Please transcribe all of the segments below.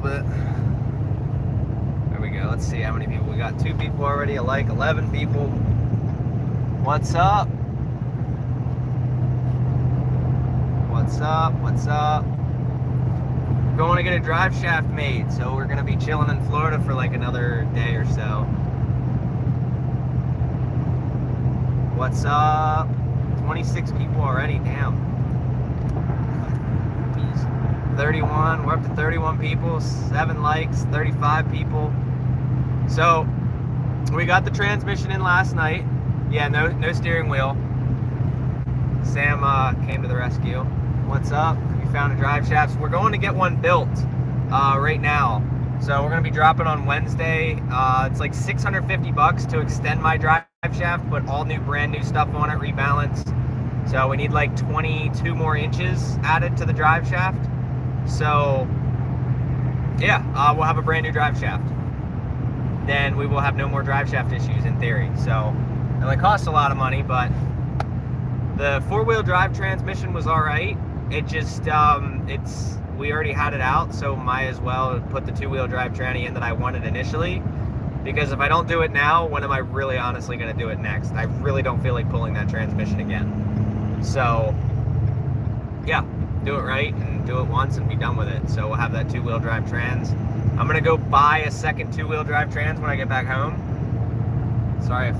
bit. There we go. Let's see how many people we got. 2 people already. 11 people. What's up? What's up? What's up? Going to get a drive shaft made, so we're gonna be chilling in Florida for like another day or so. What's up? 26 people already. Damn. 31. We're up to 31 people. 7 likes. 35 people. So we got the transmission in last night. Yeah, no steering wheel. Sam came to the rescue. What's up? We found a drive shaft. We're going to get one built right now. So we're going to be dropping on Wednesday. It's like $650 to extend my drive shaft, put all new, brand new stuff on it, rebalance. So we need like 22 more inches added to the drive shaft. So yeah, we'll have a brand new drive shaft. Then we will have no more drive shaft issues in theory. So it only costs a lot of money, but the 4-wheel drive transmission was all right. It just, we already had it out, so might as well put the 2-wheel drive tranny in that I wanted initially. Because if I don't do it now, when am I really honestly going to do it next? I really don't feel like pulling that transmission again. So yeah, do it right and do it once and be done with it. So we'll have that 2-wheel drive trans. I'm going to go buy a second 2-wheel drive trans when I get back home. Sorry if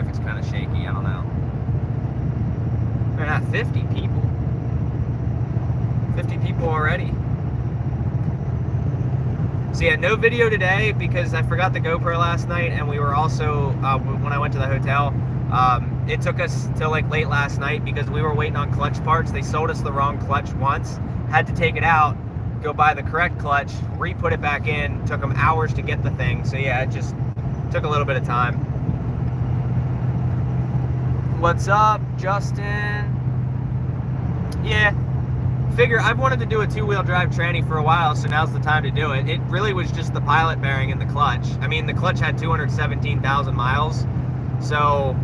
it's kind of shaky, I don't know. We're not 50 people. 50 people already. So yeah, no video today because I forgot the GoPro last night, and we were also, when I went to the hotel, it took us till like late last night because we were waiting on clutch parts. They sold us the wrong clutch once, had to take it out, go buy the correct clutch, re-put it back in, took them hours to get the thing. So yeah, it just took a little bit of time. What's up, Justin? Yeah, figure I've wanted to do a 2-wheel drive tranny for a while, so now's the time to do it. It really was just the pilot bearing and the clutch. I mean, the clutch had 217,000 miles, so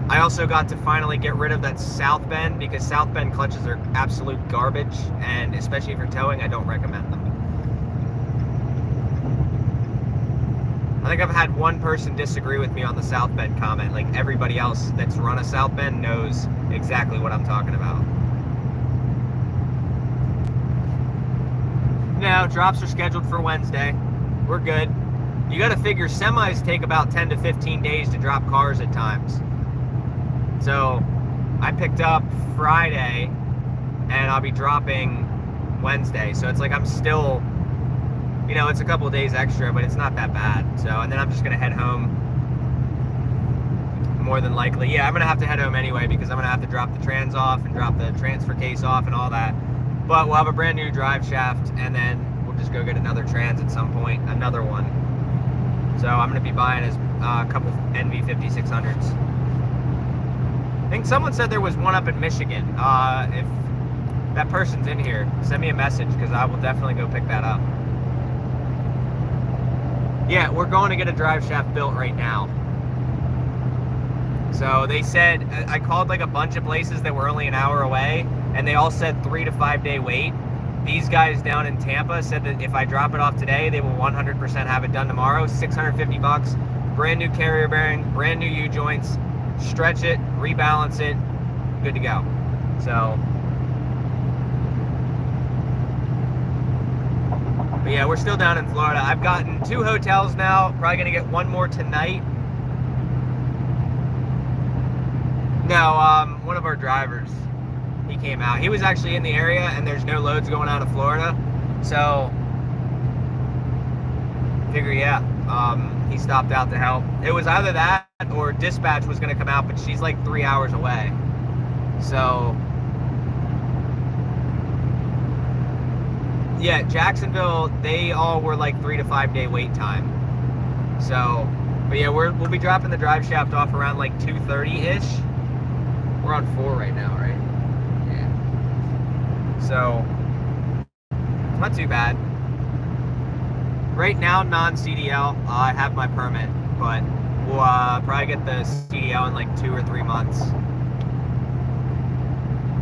I also got to finally get rid of that South Bend, because South Bend clutches are absolute garbage, and especially if you're towing, I don't recommend them. I think I've had one person disagree with me on the South Bend comment. Like, everybody else that's run a South Bend knows exactly what I'm talking about. Now, drops are scheduled for Wednesday. We're good. You got to figure semis take about 10 to 15 days to drop cars at times. So I picked up Friday and I'll be dropping Wednesday. So it's like I'm still, you know, it's a couple of days extra, but it's not that bad. So, and then I'm just going to head home more than likely. Yeah, I'm going to have to head home anyway because I'm going to have to drop the trans off and drop the transfer case off and all that. But we'll have a brand new drive shaft, and then we'll just go get another trans at some point, another one. So I'm going to be buying a couple NV 5600s. I think someone said there was one up in Michigan. If that person's in here, send me a message because I will definitely go pick that up. Yeah, we're going to get a drive shaft built right now. So they said, I called like a bunch of places that were only an hour away, and they all said 3 to 5 day wait. These guys down in Tampa said that if I drop it off today, they will 100% have it done tomorrow. $650, brand new carrier bearing, brand new U-joints, stretch it, rebalance it, good to go. So, but yeah, we're still down in Florida. I've gotten 2 hotels now, probably gonna get one more tonight. No, one of our drivers, he came out. He was actually in the area, and there's no loads going out of Florida. So, figure, yeah, he stopped out to help. It was either that or dispatch was going to come out, but she's like 3 hours away. So, yeah, Jacksonville, they all were like 3 to 5 day wait time. So, but yeah, we'll be dropping the drive shaft off around like 2:30-ish. We're on 4 right now, right? Yeah. So, not too bad. Right now, non-CDL. I have my permit, but we'll probably get the CDL in like 2 or 3 months.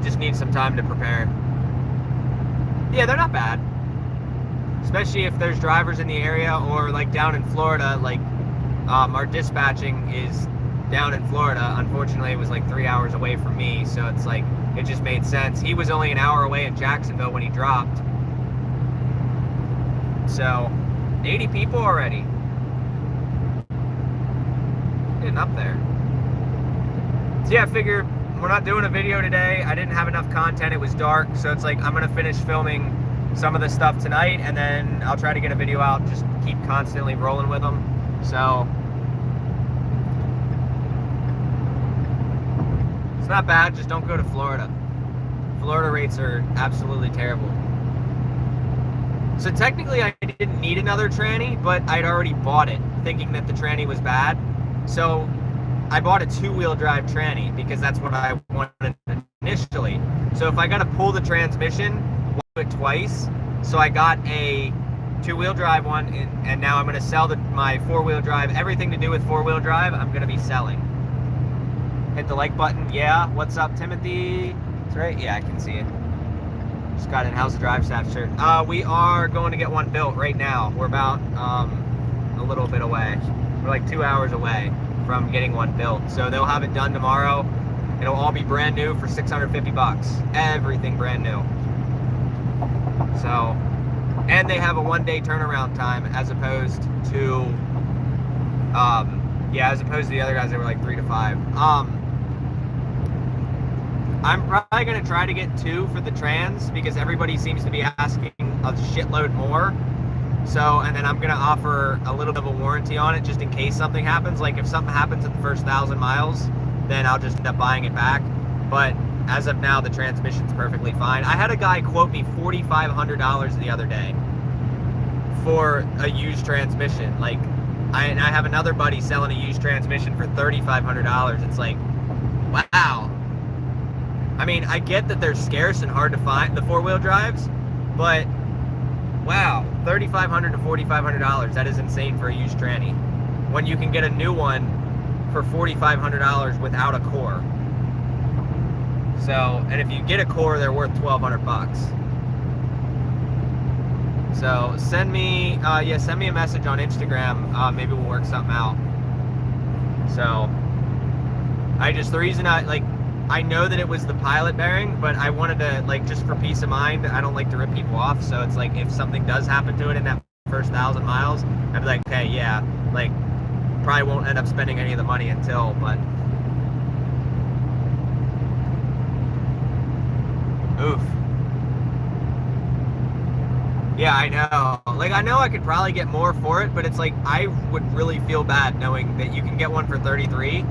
Just need some time to prepare. Yeah, they're not bad. especially if there's drivers in the area, or like down in Florida, like our dispatching is down in Florida. Unfortunately, it was like 3 hours away from me, so it's like, it just made sense. He was only an hour away in Jacksonville when he dropped. So 80 people already. Getting up there. So yeah, I figured we're not doing a video today. I didn't have enough content. It was dark, so it's like I'm gonna finish filming some of the stuff tonight, and then I'll try to get a video out. Just keep constantly rolling with them. So it's not bad. Just don't go to Florida. Florida rates are absolutely terrible. So technically, I didn't need another tranny, but I'd already bought it, thinking that the tranny was bad. So I bought a 2-wheel drive tranny because that's what I wanted initially. So if I got to pull the transmission, I'll do it twice. So I got a 2-wheel drive one, and now I'm going to sell my 4-wheel drive. Everything to do with 4-wheel drive, I'm going to be selling. Hit the like button. Yeah, what's up, Timothy? That's right. Yeah, I can see it. Just got in. How's the drive shaft shirt? We are going to get one built right now. We're about a little bit away. We're like 2 hours away from getting one built. So they'll have it done tomorrow. It'll all be brand new for 650 bucks. Everything brand new. So, and they have a 1-day turnaround time as opposed to, as opposed to the other guys, they were like 3 to 5. I'm probably going to try to get 2 for the trans because everybody seems to be asking a shitload more. So, and then I'm going to offer a little bit of a warranty on it just in case something happens. Like if something happens in the first 1,000 miles, then I'll just end up buying it back. But as of now, the transmission's perfectly fine. I had a guy quote me $4,500 the other day for a used transmission. Like, I have another buddy selling a used transmission for $3,500. It's like, wow. I mean, I get that they're scarce and hard to find, the 4-wheel drives, but wow, $3,500 to $4,500, that is insane for a used tranny. When you can get a new one for $4,500 without a core. So, and if you get a core, they're worth 1,200 bucks. So send me a message on Instagram. Maybe we'll work something out. So, the reason I know that it was the pilot bearing, but I wanted to, like, just for peace of mind, I don't like to rip people off, so it's like, if something does happen to it in that first 1,000 miles, I'd be like, okay, yeah, like, probably won't end up spending any of the money until, but, oof. Yeah, I know. Like, I know I could probably get more for it, but it's like, I would really feel bad knowing that you can get one for 33.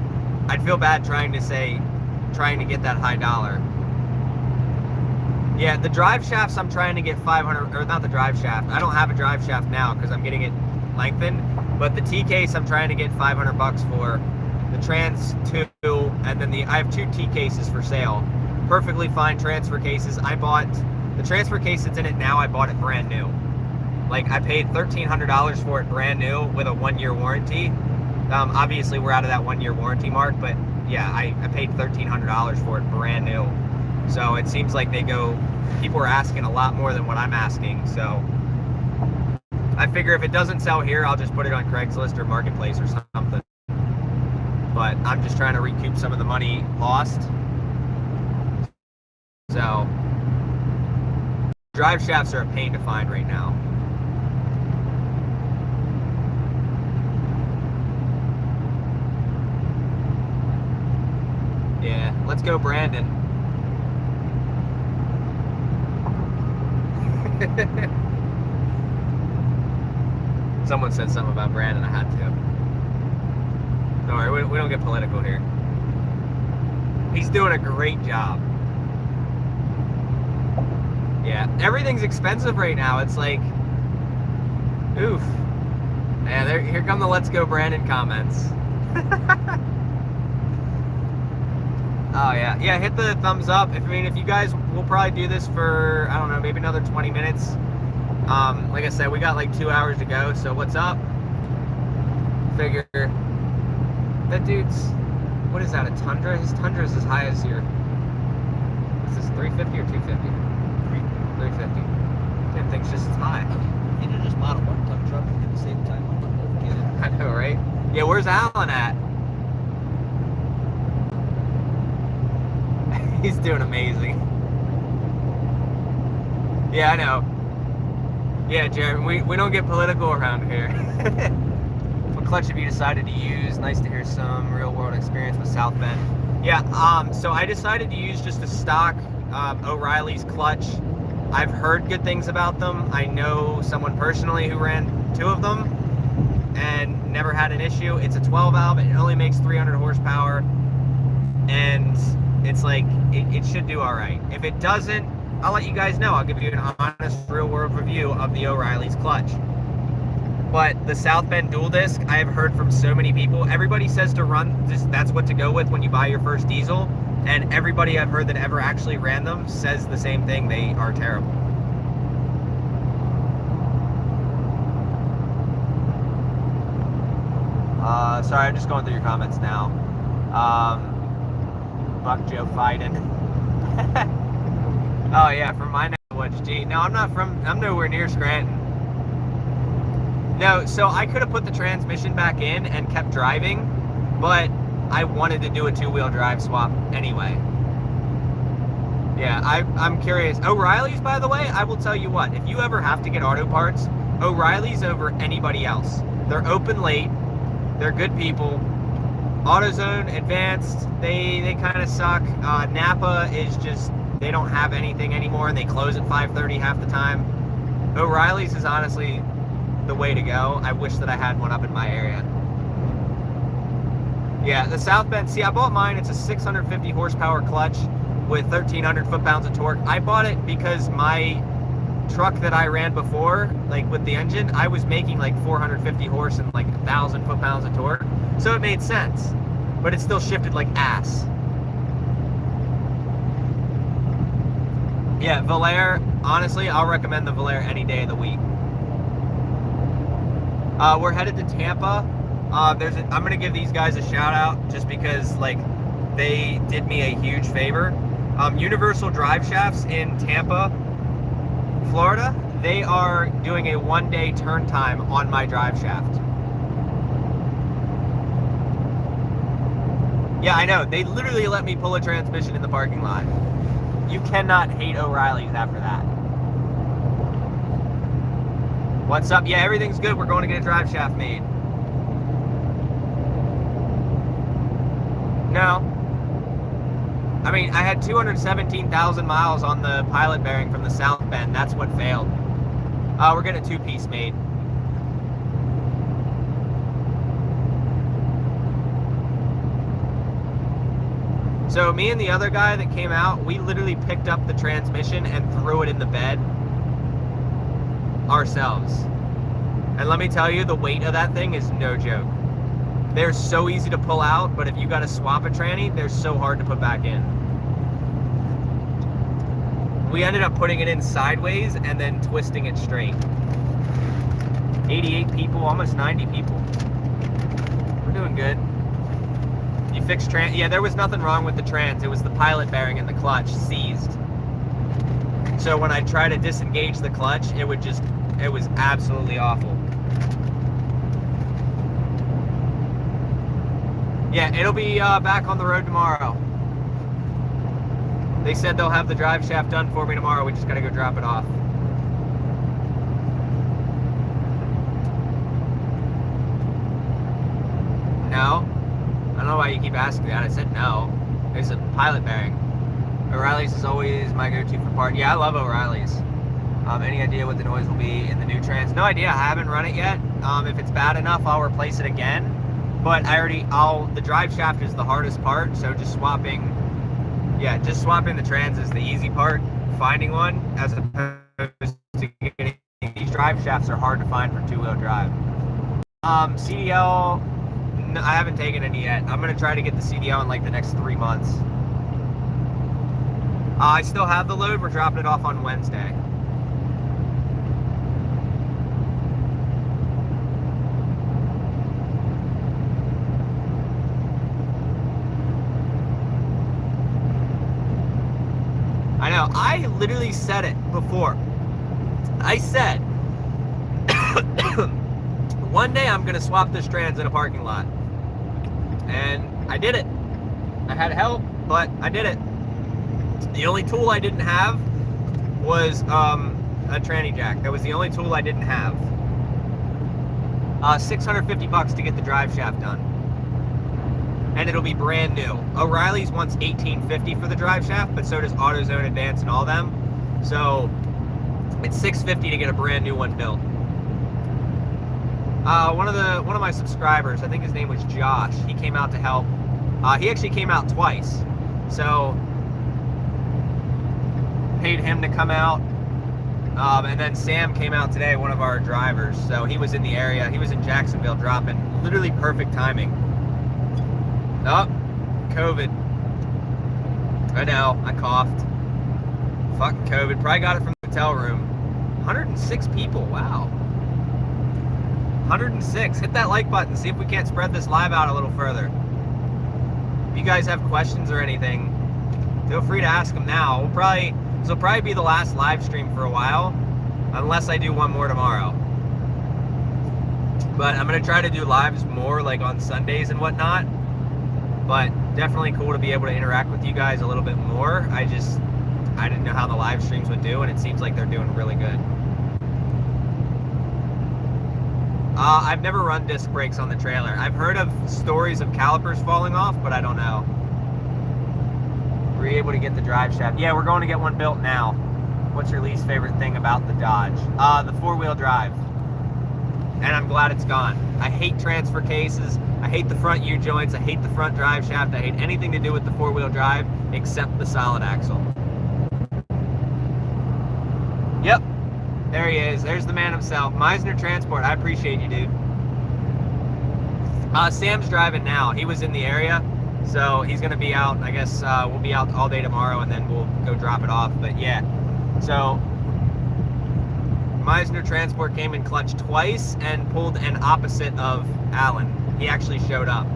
I'd feel bad trying to get that high dollar. Yeah, the drive shafts I'm trying to get 500, or not the drive shaft. I don't have a drive shaft now because I'm getting it lengthened, but the T-case I'm trying to get 500 bucks for. The trans 2, and then I have 2 T-cases for sale. Perfectly fine transfer cases. I bought the transfer case that's in it now. I bought it brand new. Like, I paid $1,300 for it brand new with a 1-year warranty. Obviously we're out of that 1-year warranty mark, but yeah, I paid $1,300 for it brand new. So it seems like people are asking a lot more than what I'm asking. So I figure if it doesn't sell here, I'll just put it on Craigslist or Marketplace or something. But I'm just trying to recoup some of the money lost. So drive shafts are a pain to find right now. Yeah, let's go, Brandon. Someone said something about Brandon, I had to. Don't worry, we don't get political here. He's doing a great job. Yeah, everything's expensive right now. It's like, oof. Yeah, here come the Let's Go Brandon comments. Oh yeah, yeah. Hit the thumbs up. If you guys, we'll probably do this for, I don't know, maybe another 20 minutes. Like I said, we got like 2 hours to go. So what's up? Figure that dude's, what is that? A Tundra? His Tundra is as high as your. Is this 350 or 250? 350. That thing's just as high. have just bought a 1-ton truck and at the same time I'm not kidding. I know, right? Yeah, where's Alan at? He's doing amazing. Yeah, I know. Yeah, Jared, we don't get political around here. What clutch have you decided to use? Nice to hear some real world experience with South Bend. Yeah, so I decided to use just a stock O'Reilly's clutch. I've heard good things about them. I know someone personally who ran 2 of them and never had an issue. It's a 12 valve, it only makes 300 horsepower, and it's like, it should do all right. If it doesn't, I'll let you guys know. I'll give you an honest, real-world review of the O'Reilly's clutch. But the South Bend dual disc, I have heard from so many people. Everybody says to run, that's what to go with when you buy your first diesel. And everybody I've heard that ever actually ran them says the same thing. They are terrible. Sorry, I'm just going through your comments now. Buck Joe Fiden. Oh yeah, from my neck of the woods. Gee, no, I'm nowhere near Scranton. No, so I could have put the transmission back in and kept driving, but I wanted to do a 2-wheel drive swap anyway. Yeah, I'm curious. O'Reilly's, by the way, I will tell you what, if you ever have to get auto parts, O'Reilly's over anybody else. They're open late, they're good people. AutoZone, Advanced, they kind of suck. Napa is just, they don't have anything anymore, and they close at 5:30 half the time. O'Reilly's is honestly the way to go. I wish that I had one up in my area. Yeah, the South Bend, see, I bought mine. It's a 650 horsepower clutch with 1,300 foot-pounds of torque. I bought it because my truck that I ran before, like with the engine, I was making like 450 horse and like 1,000 foot-pounds of torque. So it made sense, but it still shifted like ass. Yeah, Valair, honestly, I'll recommend the Valair any day of the week. We're headed to Tampa. I'm going to give these guys a shout out just because like they did me a huge favor. Universal Drive Shafts in Tampa, Florida, they are doing a 1-day turn time on my drive shaft. Yeah, I know. They literally let me pull a transmission in the parking lot. You cannot hate O'Reilly's after that. What's up? Yeah, everything's good. We're going to get a drive shaft made. No. I mean, I had 217,000 miles on the pilot bearing from the South Bend. That's what failed. We're getting a 2-piece made. So me and the other guy that came out, we literally picked up the transmission and threw it in the bed ourselves. And let me tell you, the weight of that thing is no joke. They're so easy to pull out, but if you got to swap a tranny, they're so hard to put back in. We ended up putting it in sideways and then twisting it straight. 88 people, almost 90 people. We're doing good. You fixed trans? Yeah, there was nothing wrong with the trans. It was the pilot bearing and the clutch seized. So when I try to disengage the clutch, it was absolutely awful. Yeah, it'll be back on the road tomorrow. They said they'll have the drive shaft done for me tomorrow. We just gotta go drop it off. No? I don't know why you keep asking that. I said no. It's a pilot bearing. O'Reilly's is always my go-to for part. Yeah, I love O'Reilly's. Any idea what the noise will be in the new trans? No idea. I haven't run it yet. If it's bad enough, I'll replace it again. But the drive shaft is the hardest part, so just swapping the trans is the easy part. Finding one, as opposed to getting, these drive shafts are hard to find for 2-wheel drive. CDL, no, I haven't taken any yet. I'm gonna try to get the CDL in like the next 3 months. I still have the load. We're dropping it off on Wednesday. I know, I literally said it before. I said, One day I'm gonna swap this trans in a parking lot. And I did it. I had help, but I did it. The only tool I didn't have was a tranny jack. That was the only tool I didn't have. $650 to get the drive shaft done. And it'll be brand new. O'Reilly's wants $1850 for the drive shaft, but so does AutoZone, Advance, and all them. So it's $650 to get a brand new one built. One of my subscribers, I think his name was Josh, he came out to help. He actually came out twice. So paid him to come out. And then Sam came out today, one of our drivers. So he was in the area. He was in Jacksonville dropping. Literally perfect timing. Oh, COVID. I know, I coughed. Fucking COVID. Probably got it from the hotel room. 106 people, wow. 106. Hit that like button. See if we can't spread this live out a little further. If you guys have questions or anything, feel free to ask them now. This will probably be the last live stream for a while, unless I do one more tomorrow. But I'm gonna try to do lives more like on Sundays and whatnot. But definitely cool to be able to interact with you guys a little bit more. I didn't know how the live streams would do, and it seems like they're doing really good. I've never run disc brakes on the trailer. I've heard of stories of calipers falling off, but I don't know. Were you able to get the drive shaft? Yeah, we're going to get one built now. What's your least favorite thing about the Dodge? The four-wheel drive. And I'm glad it's gone. I hate transfer cases. I hate the front U-joints. I hate the front drive shaft. I hate anything to do with the four-wheel drive except the solid axle. Yep. There he is. There's the man himself. Meisner Transport. I appreciate you, dude. Sam's driving now. He was in the area, so he's going to be out. I guess we'll be out all day tomorrow, and then we'll go drop it off. But yeah, so Meisner Transport came in clutch twice and pulled an opposite of Alan. He actually showed up.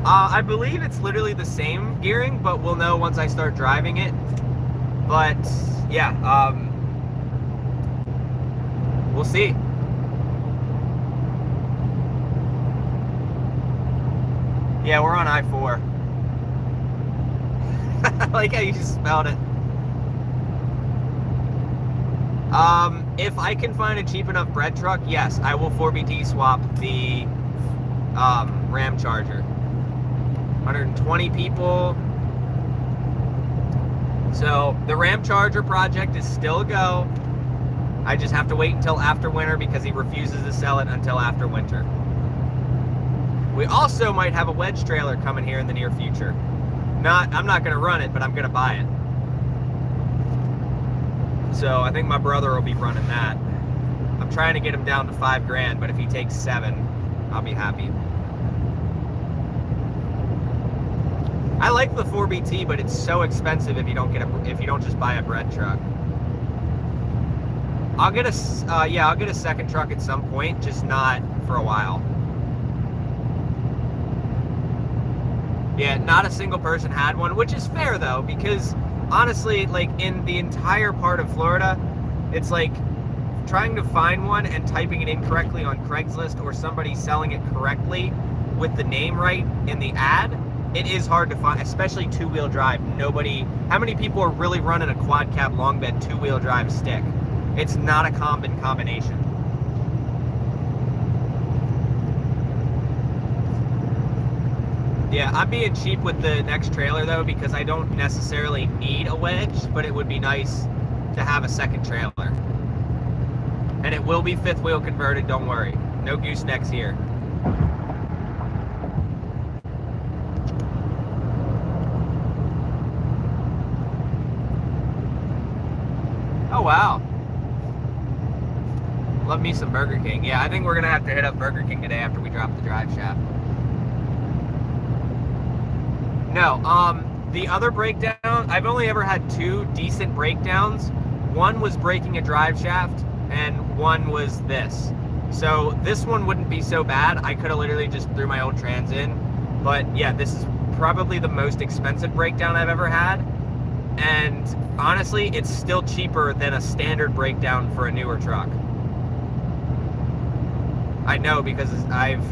I believe it's literally the same gearing, but we'll know once I start driving it. But yeah, we'll see. Yeah, we're on I-4. I like how you just spelled it. If I can find a cheap enough bread truck, yes, I will 4BT swap the Ram Charger. 120 people. So the Ram Charger project is still a go. I just have to wait until after winter because he refuses to sell it until after winter. We also might have a wedge trailer coming here in the near future. I'm not going to run it, but I'm going to buy it. So I think my brother will be running that. I'm trying to get him down to $5,000, but if he takes 7, I'll be happy. I like the 4BT, but it's so expensive if you don't just buy a bread truck. I'll get a second truck at some point, just not for a while. Yeah, not a single person had one, which is fair though, because honestly, like in the entire part of Florida, it's like trying to find one and typing it incorrectly on Craigslist or somebody selling it correctly with the name right in the ad. It is hard to find, especially two-wheel drive. How many people are really running a quad cab long bed two-wheel drive stick? It's not a common combination. Yeah, I'm being cheap with the next trailer though, because I don't necessarily need a wedge, but it would be nice to have a second trailer. And it will be fifth wheel converted, don't worry. No goosenecks here. Oh, wow. Love me some Burger King. Yeah, I think we're going to have to hit up Burger King today after we drop the drive shaft. No, the other breakdown, I've only ever had 2 decent breakdowns. One was breaking a drive shaft, and one was this. So this one wouldn't be so bad. I could have literally just threw my old trans in. But yeah, this is probably the most expensive breakdown I've ever had. And honestly, it's still cheaper than a standard breakdown for a newer truck. I know, because I've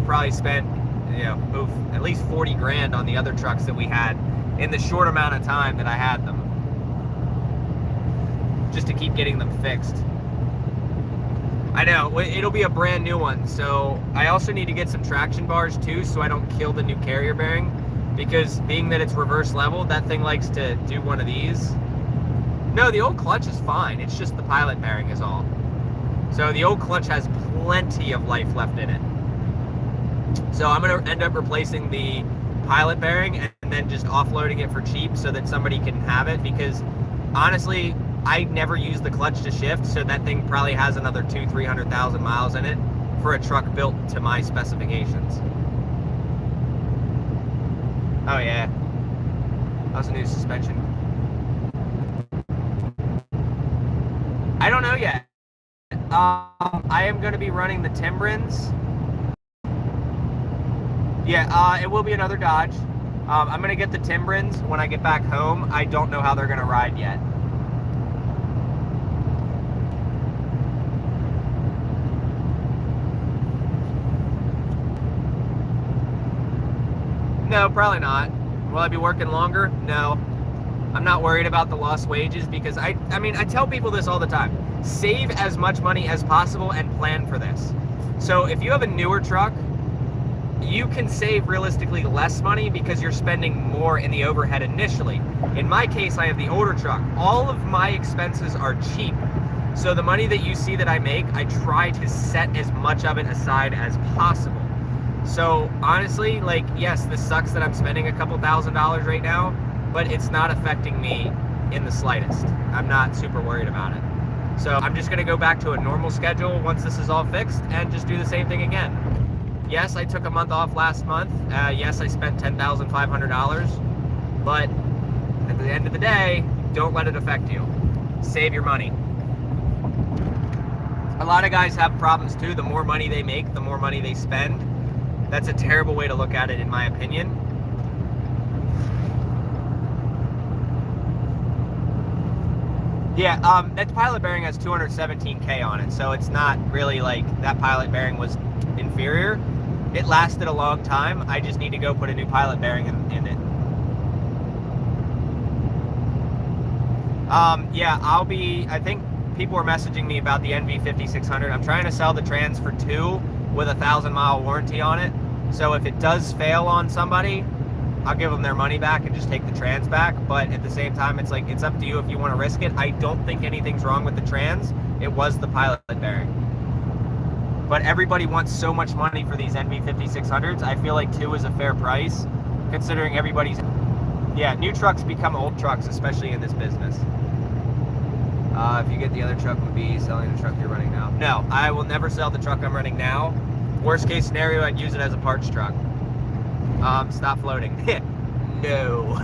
probably spent, you know, at least 40 grand on the other trucks that we had in the short amount of time that I had them, just to keep getting them fixed. I know, it'll be a brand new one, so I also need to get some traction bars too, so I don't kill the new carrier bearing, because being that it's reverse level, that thing likes to do one of these. No, the old clutch is fine, it's just the pilot bearing is all. So the old clutch has plenty of life left in it. So I'm going to end up replacing the pilot bearing and then just offloading it for cheap so that somebody can have it, because honestly, I never use the clutch to shift, so that thing probably has another 200,000-300,000 miles in it for a truck built to my specifications. Oh yeah, that was a new suspension. I don't know yet. I am going to be running the Timbrins. Yeah, it will be another Dodge. I'm going to get the Timbrins when I get back home. I don't know how they're going to ride yet. No, probably not. Will I be working longer? No. I'm not worried about the lost wages, because I mean, I tell people this all the time. Save as much money as possible and plan for this. So if you have a newer truck, you can save realistically less money because you're spending more in the overhead initially. In my case, I have the older truck. All of my expenses are cheap. So the money that you see that I make, I try to set as much of it aside as possible. So honestly, like, yes, this sucks that I'm spending a couple $1,000s right now, but it's not affecting me in the slightest. I'm not super worried about it. So I'm just gonna go back to a normal schedule once this is all fixed and just do the same thing again. Yes, I took a month off last month. Yes, I spent $10,500, but at the end of the day, don't let it affect you. Save your money. A lot of guys have problems too. The more money they make, the more money they spend. That's a terrible way to look at it, in my opinion. Yeah, that pilot bearing has 217K on it, so it's not really like that pilot bearing was inferior. It lasted a long time. I just need to go put a new pilot bearing in it. Yeah, I think people were messaging me about the NV 5600. I'm trying to sell the trans for 2 with a 1,000-mile warranty on it. So if it does fail on somebody, I'll give them their money back and just take the trans back. But at the same time, it's like, it's up to you if you want to risk it. I don't think anything's wrong with the trans. It was the pilot bearing. But everybody wants so much money for these NV 5600s. I feel like 2 is a fair price, considering everybody's... Yeah, new trucks become old trucks, especially in this business. If you get the other truck, would be selling the truck you're running now. No, I will never sell the truck I'm running now. Worst case scenario, I'd use it as a parts truck. Stop floating. No.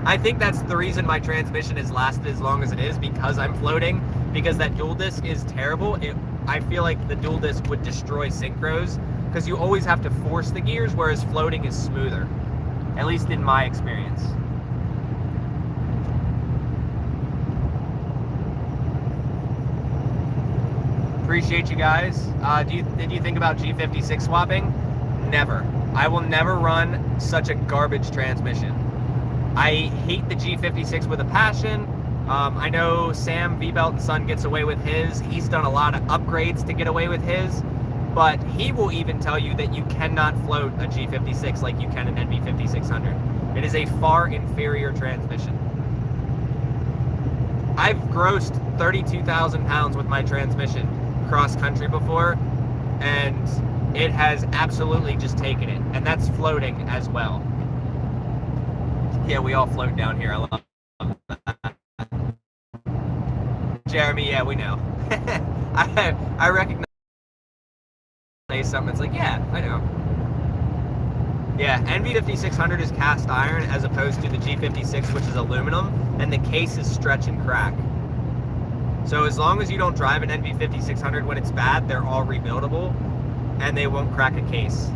I think that's the reason my transmission has lasted as long as it is, because I'm floating, because that dual disc is terrible. I feel like the dual disc would destroy synchros, because you always have to force the gears, whereas floating is smoother, at least in my experience. Appreciate you guys. Did you think about G56 swapping? Never. I will never run such a garbage transmission. I hate the G56 with a passion. I know Sam V-Belt and Son gets away with his. He's done a lot of upgrades to get away with his, but he will even tell you that you cannot float a G56 like you can an NV 5600. It is a far inferior transmission. I've grossed 32,000 pounds with my transmission cross country before, and it has absolutely just taken it, and that's floating as well. Yeah, we all float down here. I love that. Jeremy, yeah, we know. I recognize something. It's like, yeah, I know. Yeah, NV 5600 is cast iron as opposed to the G56, which is aluminum, and the case is stretch and crack. So as long as you don't drive an NV 5600 when it's bad, they're all rebuildable, and they won't crack a case.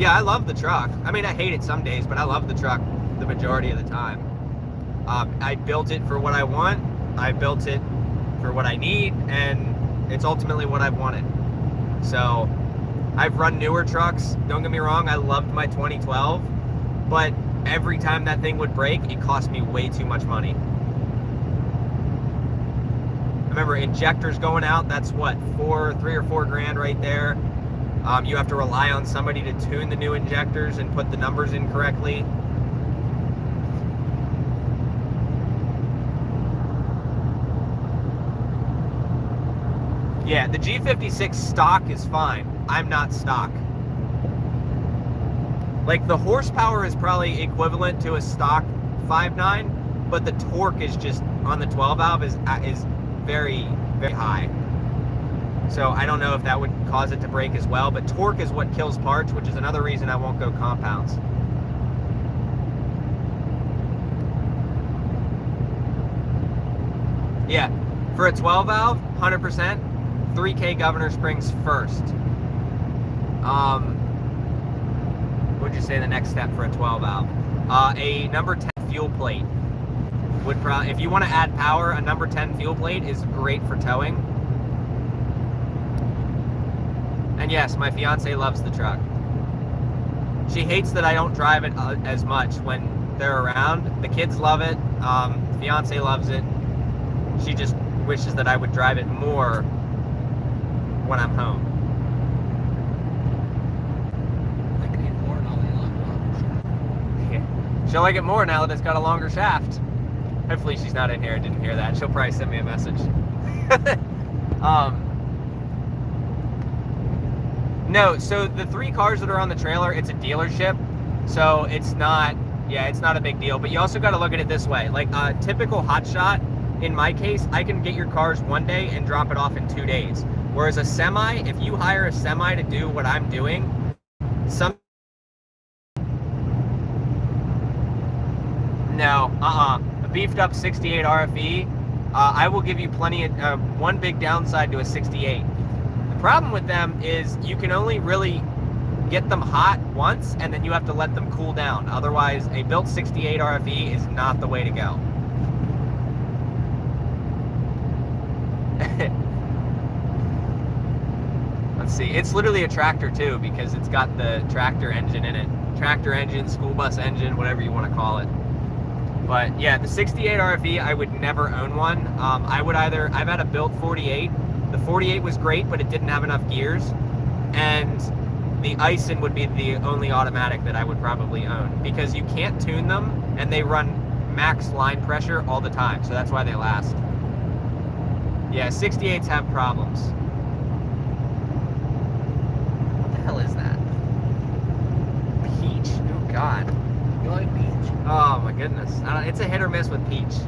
Yeah, I love the truck. I mean, I hate it some days, but I love the truck the majority of the time. I built it for what I want. I built it for what I need, and it's ultimately what I've wanted. So I've run newer trucks. Don't get me wrong, I loved my 2012, but every time that thing would break, it cost me way too much money. I remember injectors going out, that's what, $3 or $4 grand right there. You have to rely on somebody to tune the new injectors and put the numbers in correctly. Yeah, the G56 stock is fine. I'm not stock. Like, the horsepower is probably equivalent to a stock 5.9, but the torque is just, on the 12 valve, is very, very high. So I don't know if that would cause it to break as well, but torque is what kills parts, which is another reason I won't go compounds. Yeah, for a 12 valve, 100%, 3K governor springs first. What would you say the next step for a 12 valve? A number 10 fuel plate would probably, if you want to add power, a number 10 fuel plate is great for towing. And yes, my fiance loves the truck. She hates that I don't drive it as much when they're around. The kids love it. Fiance loves it. She just wishes that I would drive it more when I'm home. Like it more now that Yeah. She'll like it more now that it's got a longer shaft. Hopefully she's not in here and didn't hear that. She'll probably send me a message. No, so the 3 cars that are on the trailer, it's a dealership. So it's not a big deal. But you also got to look at it this way. Like a typical Hotshot, in my case, I can get your cars one day and drop it off in 2 days. Whereas a semi, if you hire a semi to do what I'm doing, a beefed up 68 RFE, I will give you plenty of, one big downside to a 68. The problem with them is you can only really get them hot once, and then you have to let them cool down. Otherwise, a built 68 RFE is not the way to go. Let's see, it's literally a tractor too, because it's got the tractor engine in it. Tractor engine, school bus engine, whatever you want to call it. But yeah, the 68 RFE, I would never own one. I've had a built 48. The 48 was great, but it didn't have enough gears. And the Ison would be the only automatic that I would probably own, because you can't tune them and they run max line pressure all the time. So that's why they last. Yeah, 68s have problems. What the hell is that? Peach. Oh, God. You like peach? Oh, my goodness. It's a hit or miss with peach.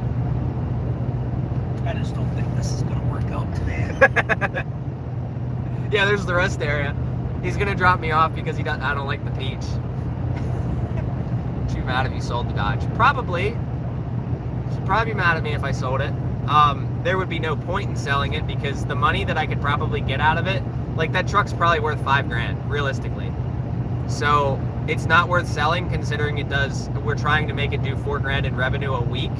I just don't think this is going to work out today. Yeah, there's the rest area. He's going to drop me off because I don't like the peach. Too mad if you sold the Dodge. Probably. She'd probably be mad at me if I sold it. There would be no point in selling it, because the money that I could probably get out of it, like that truck's probably worth $5 grand, realistically. So it's not worth selling, considering we're trying to make it do $4 grand in revenue a week.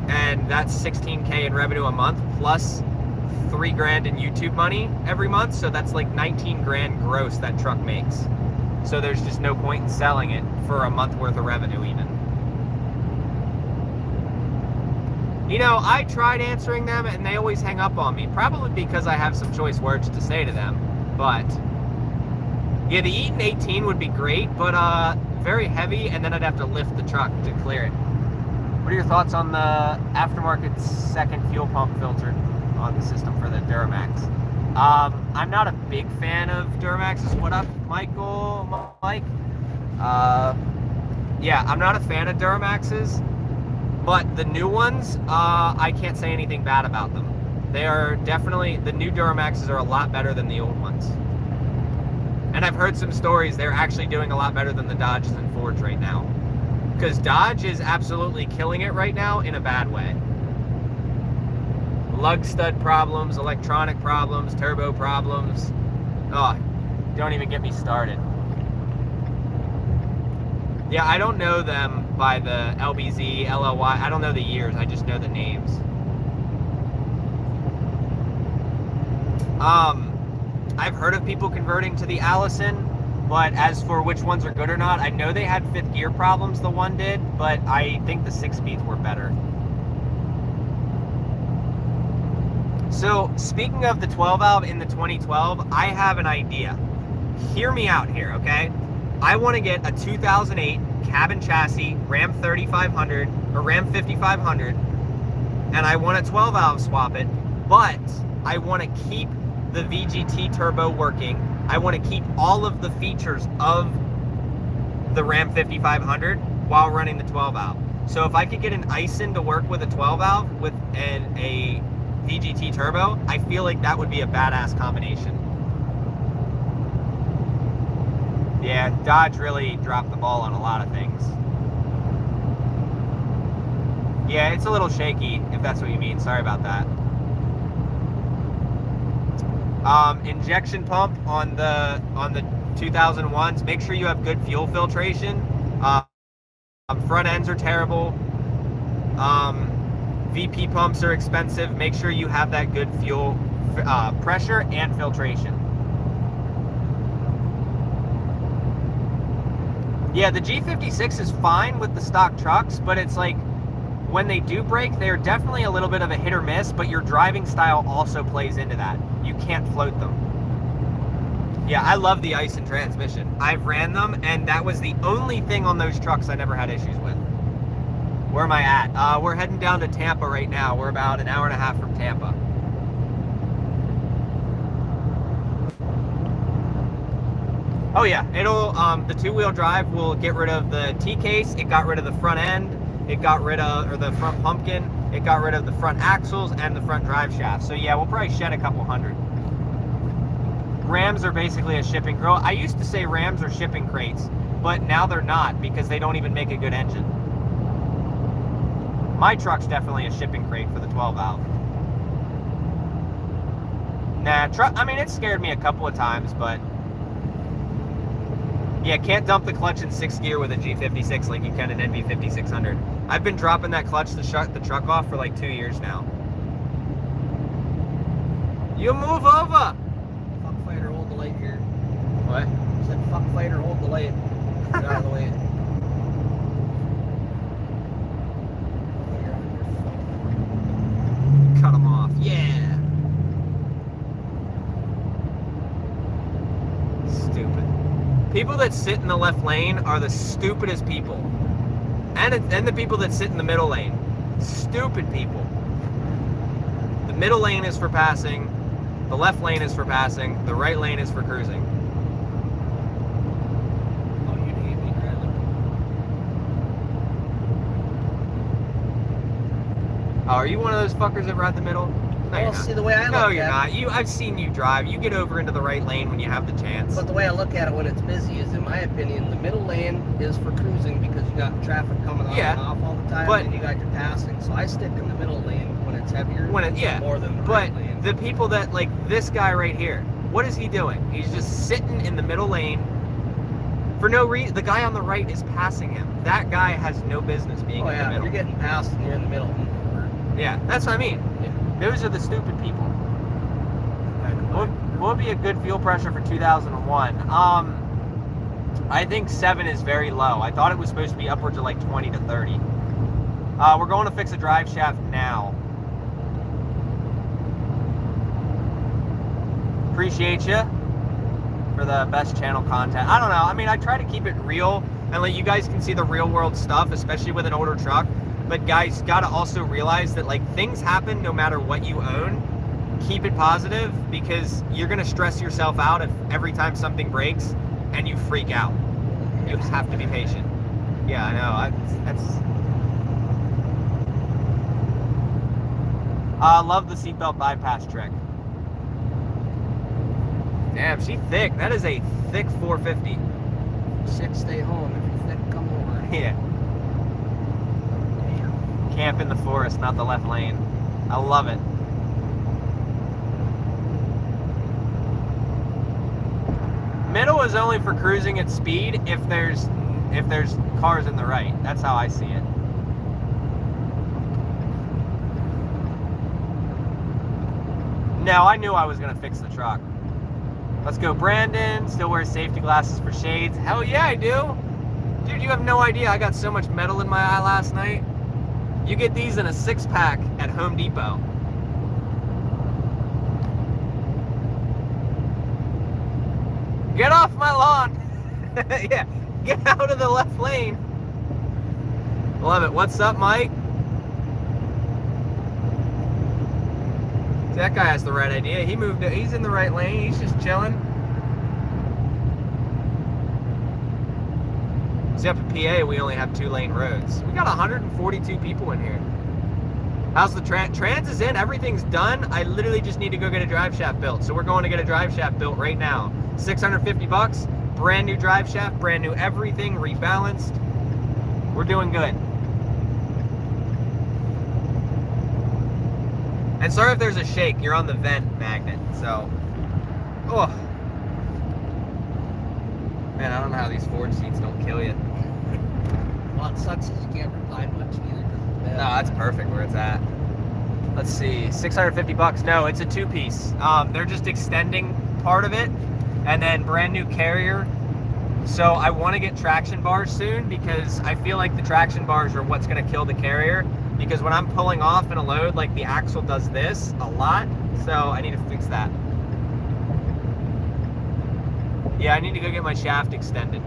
And that's 16K in revenue a month, plus $3 grand in YouTube money every month. So that's like 19 grand gross that truck makes. So there's just no point in selling it for a month worth of revenue even. You know, I tried answering them and they always hang up on me, probably because I have some choice words to say to them. But yeah, the Eaton 18 would be great, but very heavy, and then I'd have to lift the truck to clear it. What are your thoughts on the aftermarket second fuel pump filter on the system for the Duramax? I'm not a big fan of Duramaxes. What up, Michael? Mike? Yeah, I'm not a fan of Duramaxes. But the new ones, I can't say anything bad about them. They are definitely, the new Duramaxes are a lot better than the old ones. And I've heard some stories, they're actually doing a lot better than the Dodges and Fords right now. Because Dodge is absolutely killing it right now in a bad way. Lug stud problems, electronic problems, turbo problems. Oh, don't even get me started. Yeah, I don't know them by the LBZ, LLY. I don't know the years. I just know the names. I've heard of people converting to the Allison, but as for which ones are good or not, I know they had 5th gear problems, the one did, but I think the 6-speeds were better. So, speaking of the 12 valve in the 2012, I have an idea. Hear me out here, okay? I want to get a 2008 cabin chassis Ram 3500 or Ram 5500, and I want to 12 valve swap it, but I want to keep the VGT turbo working. I want to keep all of the features of the Ram 5500 while running the 12 valve. So if I could get an Ison to work with a 12 valve with a VGT turbo, I feel like that would be a badass combination. Yeah, Dodge really dropped the ball on a lot of things. Yeah, it's a little shaky, if that's what you mean. Sorry about that. Injection pump on the 2001s. Make sure you have good fuel filtration. Front ends are terrible. VP pumps are expensive. Make sure you have that good fuel pressure and filtration. Yeah, the G56 is fine with the stock trucks, but it's like when they do break, they're definitely a little bit of a hit or miss, but your driving style also plays into that. You can't float them. Yeah, I love the Ison transmission. I've ran them, and that was the only thing on those trucks I never had issues with. Where am I at? We're heading down to Tampa right now. We're about an hour and a half from Tampa. Oh yeah, it'll, the 2-wheel drive will get rid of the T-case. It got rid of the front end. It got rid of, or the front pumpkin. It got rid of the front axles and the front drive shaft. So yeah, we'll probably shed a couple hundred. Rams are basically a shipping crate. I used to say Rams are shipping crates, but now they're not because they don't even make a good engine. My truck's definitely a shipping crate for the 12 valve. Nah, I mean, it scared me a couple of times, but yeah, can't dump the clutch in 6th gear with a G56 like you can an NV 5600. I've been dropping that clutch to shut the truck off for like 2 years now. You move over! Fuck fighter, hold the light here. What? I said fuck fighter, hold the light. Get out of the way. Cut them off. Yeah! Stupid. People that sit in the left lane are the stupidest people. And the people that sit in the middle lane. Stupid people. The middle lane is for passing. The left lane is for passing. The right lane is for cruising. Oh, you hate me, rather. Oh, are you one of those fuckers that ride the middle? No, Well, you're not. see, the way I look No, at you're it, not. I've seen you drive. You get over into the right lane when you have the chance. but the way I look at it when it's busy is, in my opinion, the middle lane is for cruising because you got traffic coming on Yeah, and off all the time, but- and you got your passing. So I stick in the middle lane when it's heavier. Yeah, more than the but right lane. the people that, like this guy right here, what is he doing? He's just sitting in the middle lane for no reason. The guy on the right is passing him. That guy has no business being Oh in the yeah, if middle. you're getting passed and you're in the middle. Yeah, that's what I mean. Yeah. Those are the stupid people. What would be a good fuel pressure for 2001? I think 7 is very low. I thought it was supposed to be upwards of like 20 to 30. We're going to fix a drive shaft now. Appreciate you for the best channel content. I don't know. I mean, I try to keep it real and let you guys can see the real world stuff, especially with an older truck. But guys, gotta also realize that like things happen no matter what you own. Keep it positive because you're gonna stress yourself out if every time something breaks and you freak out. You have to be patient. Yeah, I know. I love the seatbelt bypass trick. Damn, she's thick. That is a thick 450. 6, stay home. If you're thick, come over. Yeah. Camp in the forest, not the left lane. I love it. Middle is only for cruising at speed if there's if there's cars in the right. That's how I see it. No, I knew I was gonna fix the truck. Let's go, Brandon. Still wears safety glasses for shades. Hell yeah, I do. Dude, you have no idea. I got so much metal in my eye last night. You get these in a 6-pack at Home Depot. Get off my lawn. Yeah, get out of the left lane. Love it. What's up, Mike? See, that guy has the right idea. He moved it. He's in the right lane. He's just chilling. See, up in PA, we only have 2-lane roads. We got 142 people in here. How's the trans is in? Everything's done. I literally just need to go get a drive shaft built. So we're going to get a drive shaft built right now. $650. Brand new drive shaft, brand new everything, rebalanced. We're doing good. And sorry if there's a shake. You're on the vent magnet, so. Oh. Man, I don't know how these Ford seats don't kill you. Well, it sucks is you can't recline much either. No, that's perfect where it's at. Let's see, $650. No, it's a 2-piece. They're just extending part of it, and then brand new carrier. So I want to get traction bars soon because I feel like the traction bars are what's going to kill the carrier. Because when I'm pulling off in a load, like the axle does this a lot, so I need to fix that. Yeah, I need to go get my shaft extended.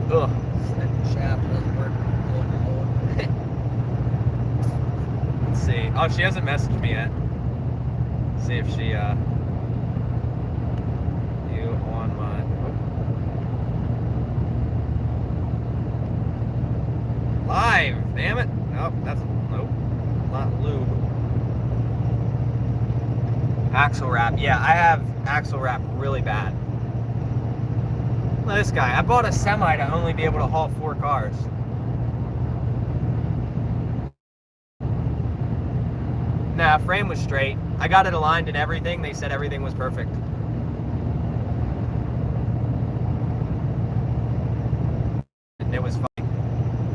Ugh. The shaft doesn't work when you're pulling your load. Let's see. Oh, she hasn't messaged me yet. See if she, you on my, live, damn it. Nope, that's, nope, not lube. Axle wrap. Yeah, I have axle wrap really bad. Look at this guy. I bought a semi to only be able to haul 4 cars. Nah, frame was straight. I got it aligned and everything. They said everything was perfect. And it was fine.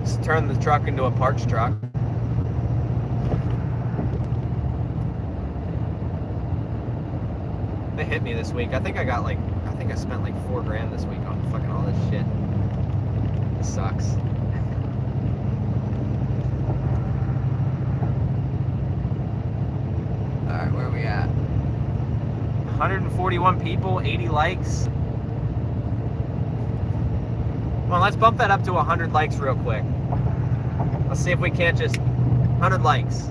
Just turned the truck into a parts truck. They hit me this week. I think I spent like $4 grand this week on fucking all this shit. It sucks. Alright, where are we at? 141 people, 80 likes. Come on, let's bump that up to 100 likes real quick. Let's see if we can't just 100 likes.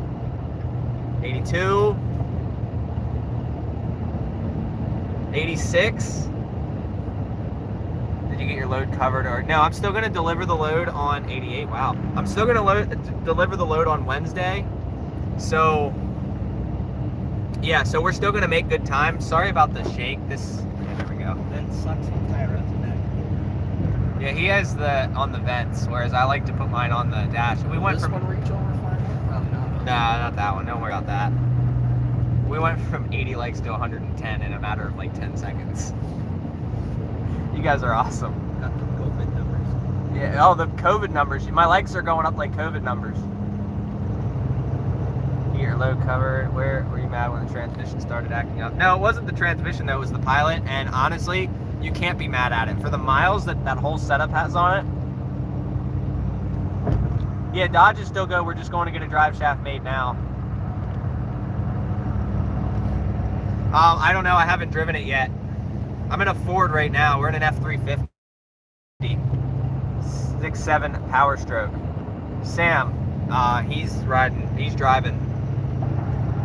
82. 86. Did you get your load covered? Or no, I'm still going to deliver the load on 88. Wow. I'm still going to deliver the load on Wednesday. So yeah, so we're still going to make good time. Sorry about the shake. Yeah, there we go. Then sucks when tire runs back. Yeah, he has the on the vents, whereas I like to put mine on the dash. We went This from one reach over far enough? Probably not. Nah, not that one. Don't worry about that. We went from 80 likes to 110 in a matter of like 10 seconds. You guys are awesome. Got the COVID numbers. Yeah, oh, the COVID numbers. My likes are going up like COVID numbers. You get your load covered. Were you mad when the transmission started acting up? No, it wasn't the transmission though, it was the pilot. And honestly, you can't be mad at it. For the miles that whole setup has on it. Yeah, Dodge is still good. We're just going to get a drive shaft made now. I don't know. I haven't driven it yet. I'm in a Ford right now. We're in an F350. 6.7 Power Stroke. Sam, he's driving.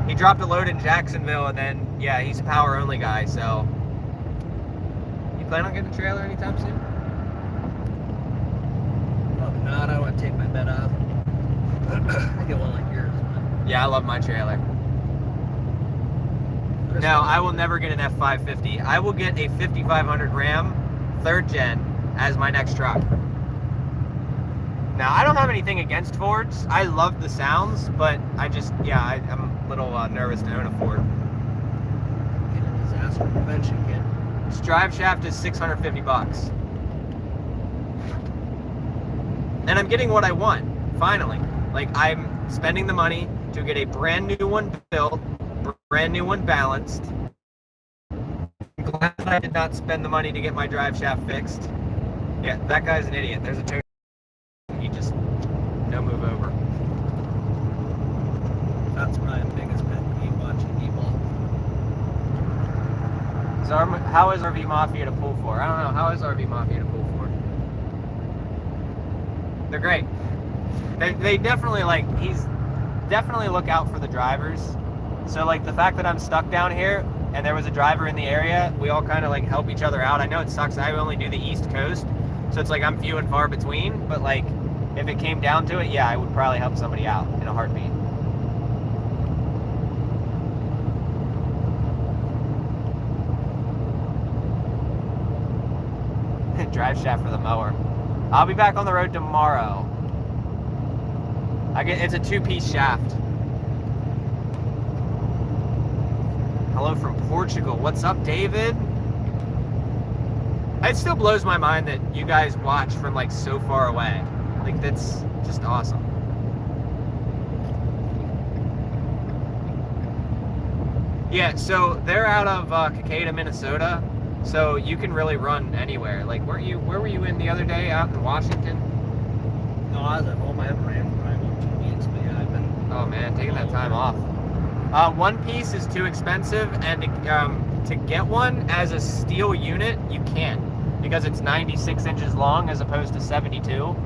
He dropped a load in Jacksonville, and then, yeah, he's a power only guy, so. You plan on getting a trailer anytime soon? Probably not. I don't want to take my bed off. I get one like yours. Yeah, I love my trailer. No, I will never get an F550. I will get a 5500 Ram 3rd gen as my next truck. Now, I don't have anything against Fords. I love the sounds, but I'm a little nervous to own a Ford. Get a disaster prevention kit. This drive shaft is $650. And I'm getting what I want, finally. Like, I'm spending the money to get a brand new one built, brand new one balanced. I'm glad I did not spend the money to get my drive shaft fixed. Yeah, that guy's an idiot. There's a tow. He just, no move over. That's my biggest pet peeve watching people. So how is RV Mafia to pull for? I don't know. How is RV Mafia to pull for? They're great. They definitely, like, he's definitely look out for the drivers. So, like, the fact that I'm stuck down here and there was a driver in the area, we all kind of, like, help each other out. I know it sucks. I only do the East Coast, so it's like I'm few and far between. But, like, if it came down to it, yeah, I would probably help somebody out in a heartbeat. Drive shaft for the mower. I'll be back on the road tomorrow. It's a 2-piece shaft. Hello from Portugal. What's up, David? It still blows my mind that you guys watch from, like, so far away. Like, that's just awesome. Yeah, so they're out of Cicada, Minnesota. So you can really run anywhere. Like, where were you in the other day out in Washington? No, I was at home. I haven't ran for probably 2 weeks, but yeah, I've been. Oh man, taking that time off. One piece is too expensive, and to get one as a steel unit, you can't, because it's 96 inches long as opposed to 72.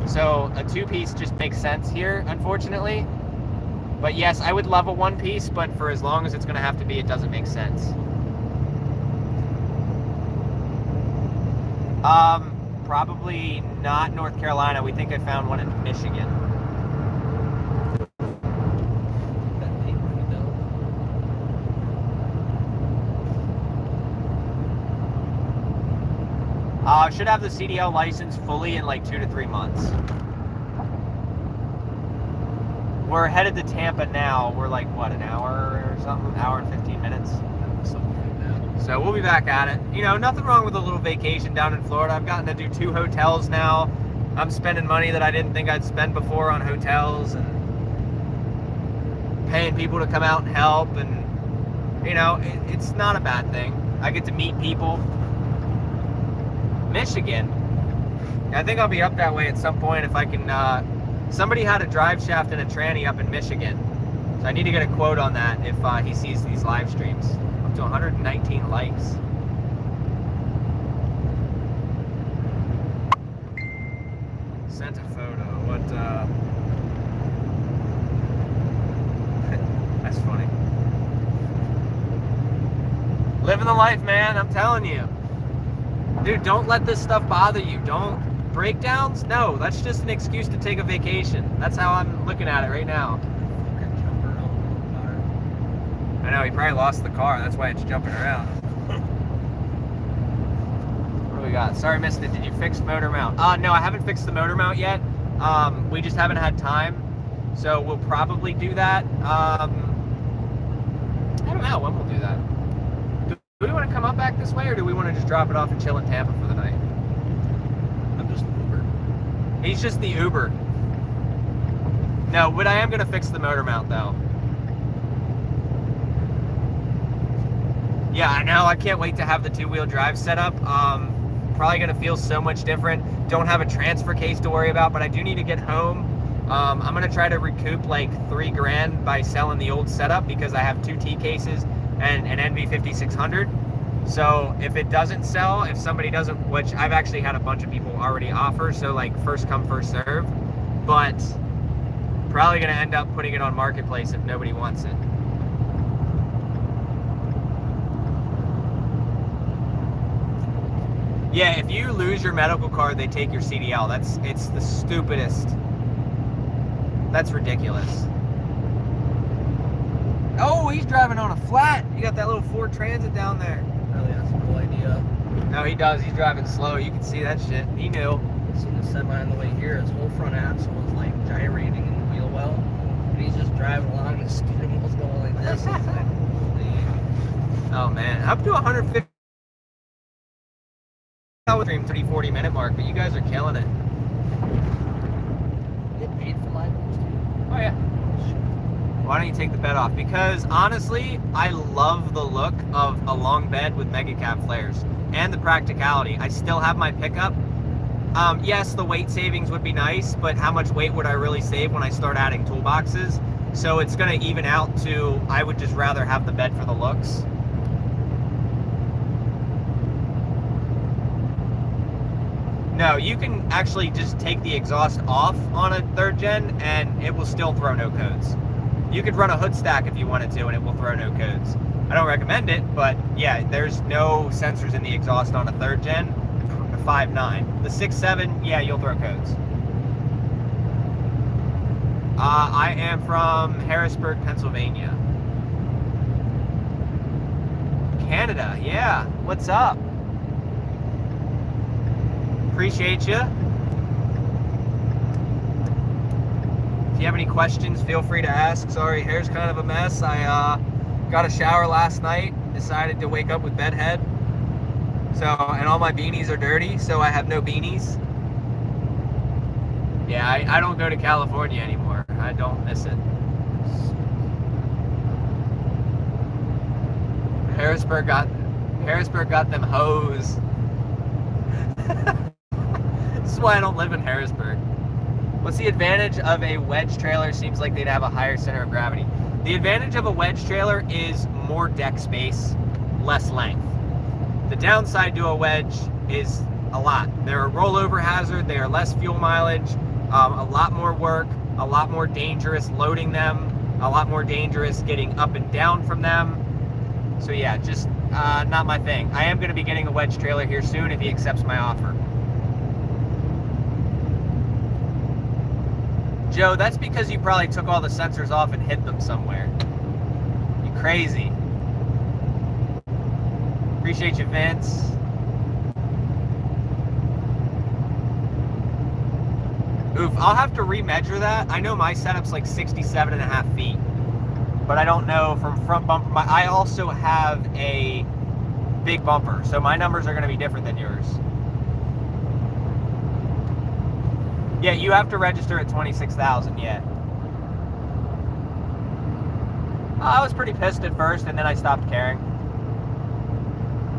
So a 2-piece just makes sense here, unfortunately. But yes, I would love a 1-piece, but for as long as it's going to have to be, it doesn't make sense. Probably not North Carolina. We think I found one in Michigan. Should have the CDL license fully in like 2 to 3 months. We're headed to Tampa now. We're like, what, an hour or something? Hour and 15 minutes. So we'll be back at it. You know, nothing wrong with a little vacation down in Florida. I've gotten to do 2 hotels now. I'm spending money that I didn't think I'd spend before on hotels and paying people to come out and help. And, you know, it's not a bad thing. I get to meet people. Michigan. I think I'll be up that way at some point if I can. Somebody had a drive shaft and a tranny up in Michigan. So I need to get a quote on that if he sees these live streams. Up to 119 likes. Sent a photo. What, that's funny. Living the life, man, I'm telling you. Dude, don't let this stuff bother you. Don't. Breakdowns? No, that's just an excuse to take a vacation. That's how I'm looking at it right now. I know, he probably lost the car. That's why it's jumping around. What do we got? Sorry, missed it. Did you fix motor mount? No, I haven't fixed the motor mount yet. We just haven't had time. So we'll probably do that. I don't know when we'll do that. Do we want to come up back this way, or do we want to just drop it off and chill in Tampa for the night? I'm just the Uber. He's just the Uber. No, but I am going to fix the motor mount, though. Yeah, I know. I can't wait to have the 2-wheel drive set up. Probably going to feel so much different. Don't have a transfer case to worry about, but I do need to get home. I'm going to try to recoup like $3,000 by selling the old setup because I have 2 T cases and an NV5600. So if it doesn't sell, if somebody doesn't, which I've actually had a bunch of people already offer, so like first come, first serve, but probably going to end up putting it on Marketplace if nobody wants it. Yeah, if you lose your medical card, they take your CDL. It's the stupidest. That's ridiculous. Oh, he's driving on a flat. You got that little Ford Transit down there. Really has no idea. No, he does. He's driving slow. You can see that shit. He knew. I seen the semi on the way here. His whole front axle was like gyrating in the wheel well. And he's just driving along and the steering wheel's going like this. It's like, holy. Oh, man. 100%. Up to 150. I would stream 30-40 minute mark, but you guys are killing it. Get paid for live? Oh yeah. Why don't you take the bed off? Because honestly, I love the look of a long bed with mega cab flares and the practicality. I still have my pickup. Yes, the weight savings would be nice, but how much weight would I really save when I start adding toolboxes? So it's going to even out to, I would just rather have the bed for the looks. No, you can actually just take the exhaust off on a 3rd gen and it will still throw no codes. You could run a hood stack if you wanted to and it will throw no codes. I don't recommend it, but yeah, there's no sensors in the exhaust on a 3rd gen, the 5.9. The 6.7, yeah, you'll throw codes. I am from Harrisburg, Pennsylvania. Canada, yeah, what's up? Appreciate you. If you have any questions, feel free to ask. Sorry, hair's kind of a mess. I got a shower last night, decided to wake up with bedhead. So, and all my beanies are dirty, so I have no beanies. Yeah, I don't go to California anymore. I don't miss it. Harrisburg got them hoes. This is why I don't live in Harrisburg. What's the advantage of a wedge trailer? Seems like they'd have a higher center of gravity. The advantage of a wedge trailer is more deck space, less length. The downside to a wedge is a lot. They're a rollover hazard, they are less fuel mileage, a lot more work, a lot more dangerous loading them, a lot more dangerous getting up and down from them. So yeah, just not my thing. I am going to be getting a wedge trailer here soon if he accepts my offer. Joe, that's because you probably took all the sensors off and hid them somewhere. You crazy. Appreciate you, Vince. Oof, I'll have to remeasure that. I know my setup's like 67.5 feet, but I don't know from front bumper. I also have a big bumper, so my numbers are going to be different than yours. Yeah, you have to register at 26,000, yeah. I was pretty pissed at first, and then I stopped caring.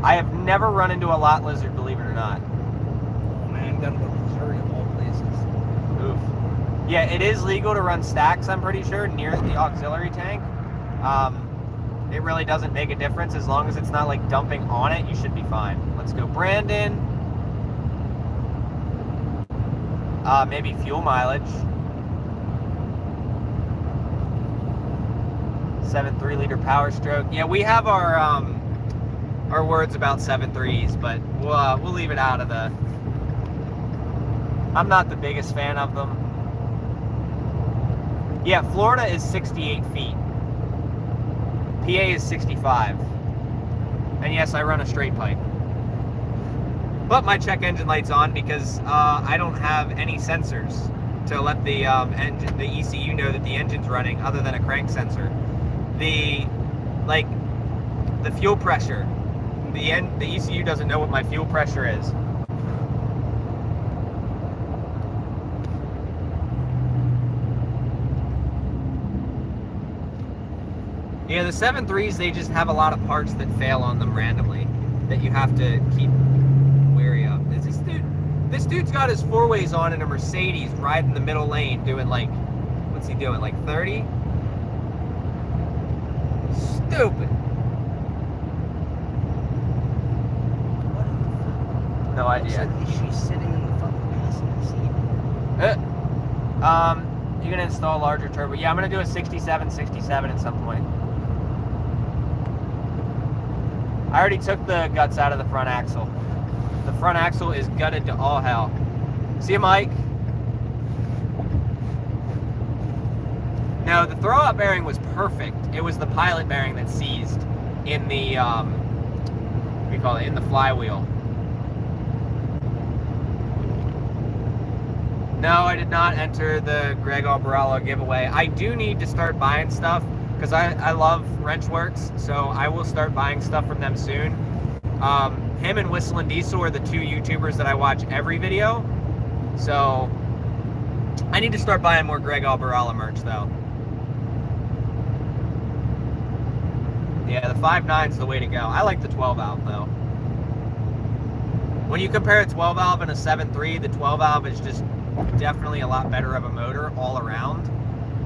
I have never run into a lot lizard, believe it or not. Oh man, I'm gonna go to Missouri of all places. Oof. Yeah, it is legal to run stacks, I'm pretty sure, near the auxiliary tank. It really doesn't make a difference. As long as it's not like dumping on it, you should be fine. Let's go, Brandon. Maybe fuel mileage. 7.3 liter power stroke. Yeah, we have our words about 7.3s, but we'll leave it out of the. I'm not the biggest fan of them. Yeah, Florida is 68 feet. PA is 65. And yes, I run a straight pipe. But my check engine light's on because I don't have any sensors to let the ECU know that the engine's running other than a crank sensor. The fuel pressure, the ECU doesn't know what my fuel pressure is. Yeah, the 7.3s, they just have a lot of parts that fail on them randomly that you have to keep wary of. This dude's got his 4-ways on in a Mercedes riding the middle lane doing like, what's he doing, like 30? Stupid. No idea. Looks like she's sitting in the fucking passenger seat. You're gonna install a larger turbo. Yeah, I'm gonna do a 67 at some point. I already took the guts out of the front axle. The front axle is gutted to all hell. See you, Mike. No, the throw-out bearing was perfect. It was the pilot bearing that seized in the, what do you call it, in the flywheel. No, I did not enter the Greg Albaralo giveaway. I do need to start buying stuff because I love Wrenchworks, so I will start buying stuff from them soon. Him and Whistle and Diesel are the two YouTubers that I watch every video, so I need to start buying more Greg Albarala merch though. Yeah, the 5.9's the way to go. I like the 12 valve though. When you compare a 12 valve and a 7.3, the 12 valve is just definitely a lot better of a motor all around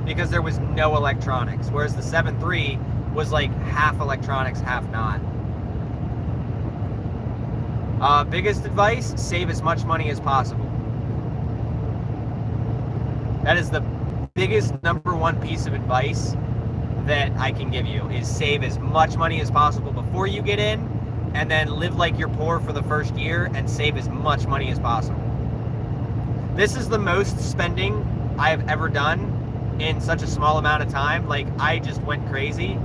because there was no electronics, whereas the 7.3 was like half electronics, half not. Biggest advice, save as much money as possible. That is the biggest #1 piece of advice that I can give you, is save as much money as possible before you get in, and then live like you're poor for the first year and save as much money as possible. This is the most spending I have ever done in such a small amount of time. Like, I just went crazy.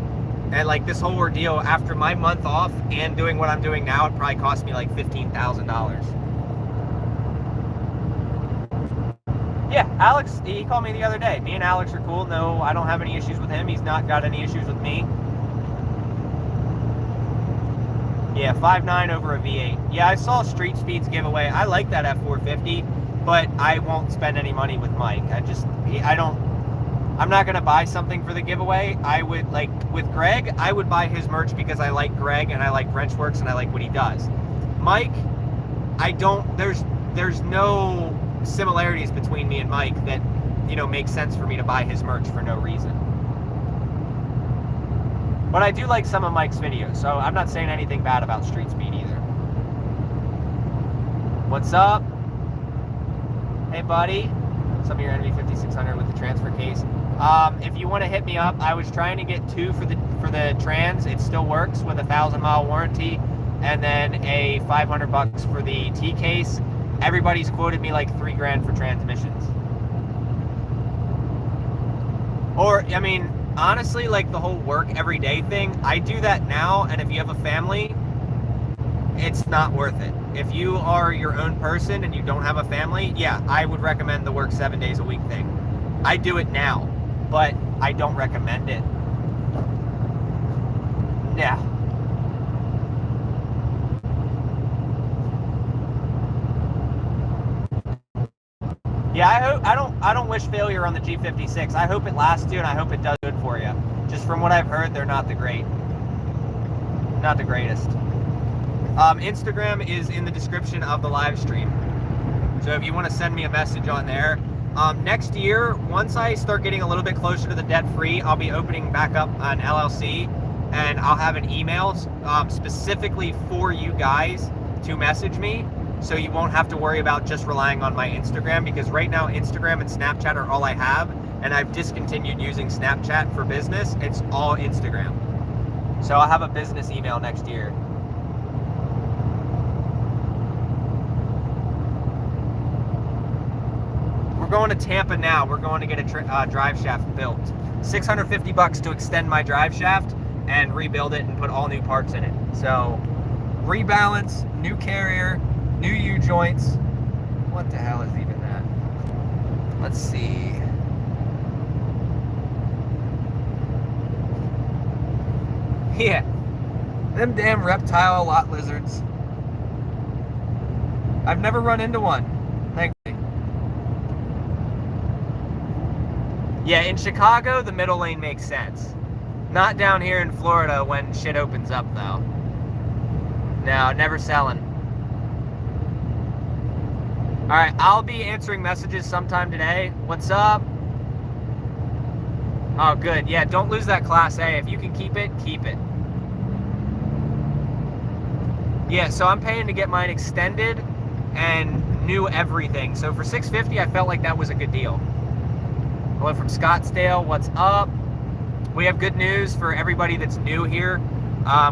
And like this whole ordeal, after my month off and doing what I'm doing now, it probably cost me like $15,000. Yeah, Alex, he called me the other day. Me and Alex are cool. No, I don't have any issues with him. He's not got any issues with me. Yeah, 5.9 over a V8. Yeah, I saw Street Speed's giveaway. I like that F450, but I won't spend any money with Mike. I'm not going to buy something for the giveaway. I would, like, with Greg, I would buy his merch because I like Greg and I like Wrenchworks and I like what he does. Mike, there's no similarities between me and Mike that, you know, makes sense for me to buy his merch for no reason. But I do like some of Mike's videos, so I'm not saying anything bad about Street Speed either. What's up? Hey, buddy. Some of your NV 5600 with the transfer case. If you want to hit me up, I was trying to get 2 for the trans. It still works with a 1,000-mile warranty, and then a $500 for the T case. Everybody's quoted me like $3 grand for transmissions. Or, I mean, honestly, like the whole work every day thing, I do that now, and if you have a family, it's not worth it. If you are your own person and you don't have a family, yeah, I would recommend the work 7 days a week thing. I do it now, but I don't recommend it. Yeah. Yeah, I don't wish failure on the G56. I hope it lasts you, and I hope it does good for you. Just from what I've heard, they're not the greatest. Instagram is in the description of the live stream. So if you want to send me a message on there. Next year, once I start getting a little bit closer to the debt-free, I'll be opening back up an LLC, and I'll have an email specifically for you guys to message me, so you won't have to worry about just relying on my Instagram, because right now Instagram and Snapchat are all I have, and I've discontinued using Snapchat for business. It's all Instagram. So I'll have a business email next year. We're going to Tampa now. We're going to get a drive shaft built. $650 to extend my drive shaft and rebuild it and put all new parts in it. So rebalance, new carrier, new U-joints. What the hell is even that? Let's see. Yeah, them damn reptile lot lizards. I've never run into one, thankfully. Yeah, in Chicago, the middle lane makes sense. Not down here in Florida when shit opens up, though. No, never selling. Alright, I'll be answering messages sometime today. What's up? Oh, good. Yeah, don't lose that Class A. If you can keep it, keep it. Yeah, so I'm paying to get mine extended and new everything. So for $650, I felt like that was a good deal. I went from Scottsdale. What's up? We have good news for everybody that's new here.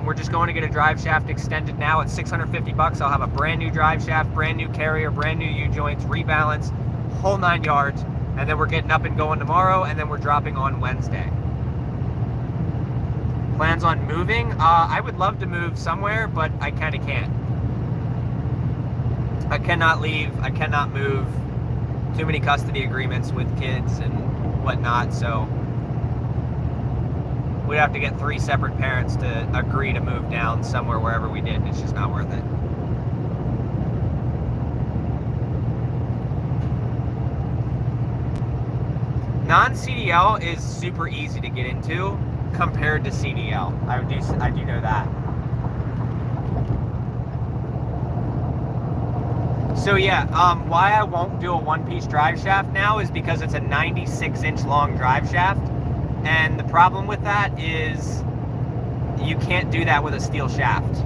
We're just going to get a drive shaft extended now at $650. I'll have a brand new drive shaft, brand new carrier, brand new U-joints, rebalance, whole 9 yards. And then we're getting up and going tomorrow, and then we're dropping on Wednesday. Plans on moving? I would love to move somewhere, but I kind of can't. I cannot leave. I cannot move. Too many custody agreements with kids and whatnot, so we'd have to get 3 separate parents to agree to move down somewhere wherever we did. It's just not worth it. Non-CDL is super easy to get into compared to CDL. I do know that. So yeah, why I won't do a one-piece drive shaft now is because it's a 96-inch long drive shaft, and the problem with that is you can't do that with a steel shaft.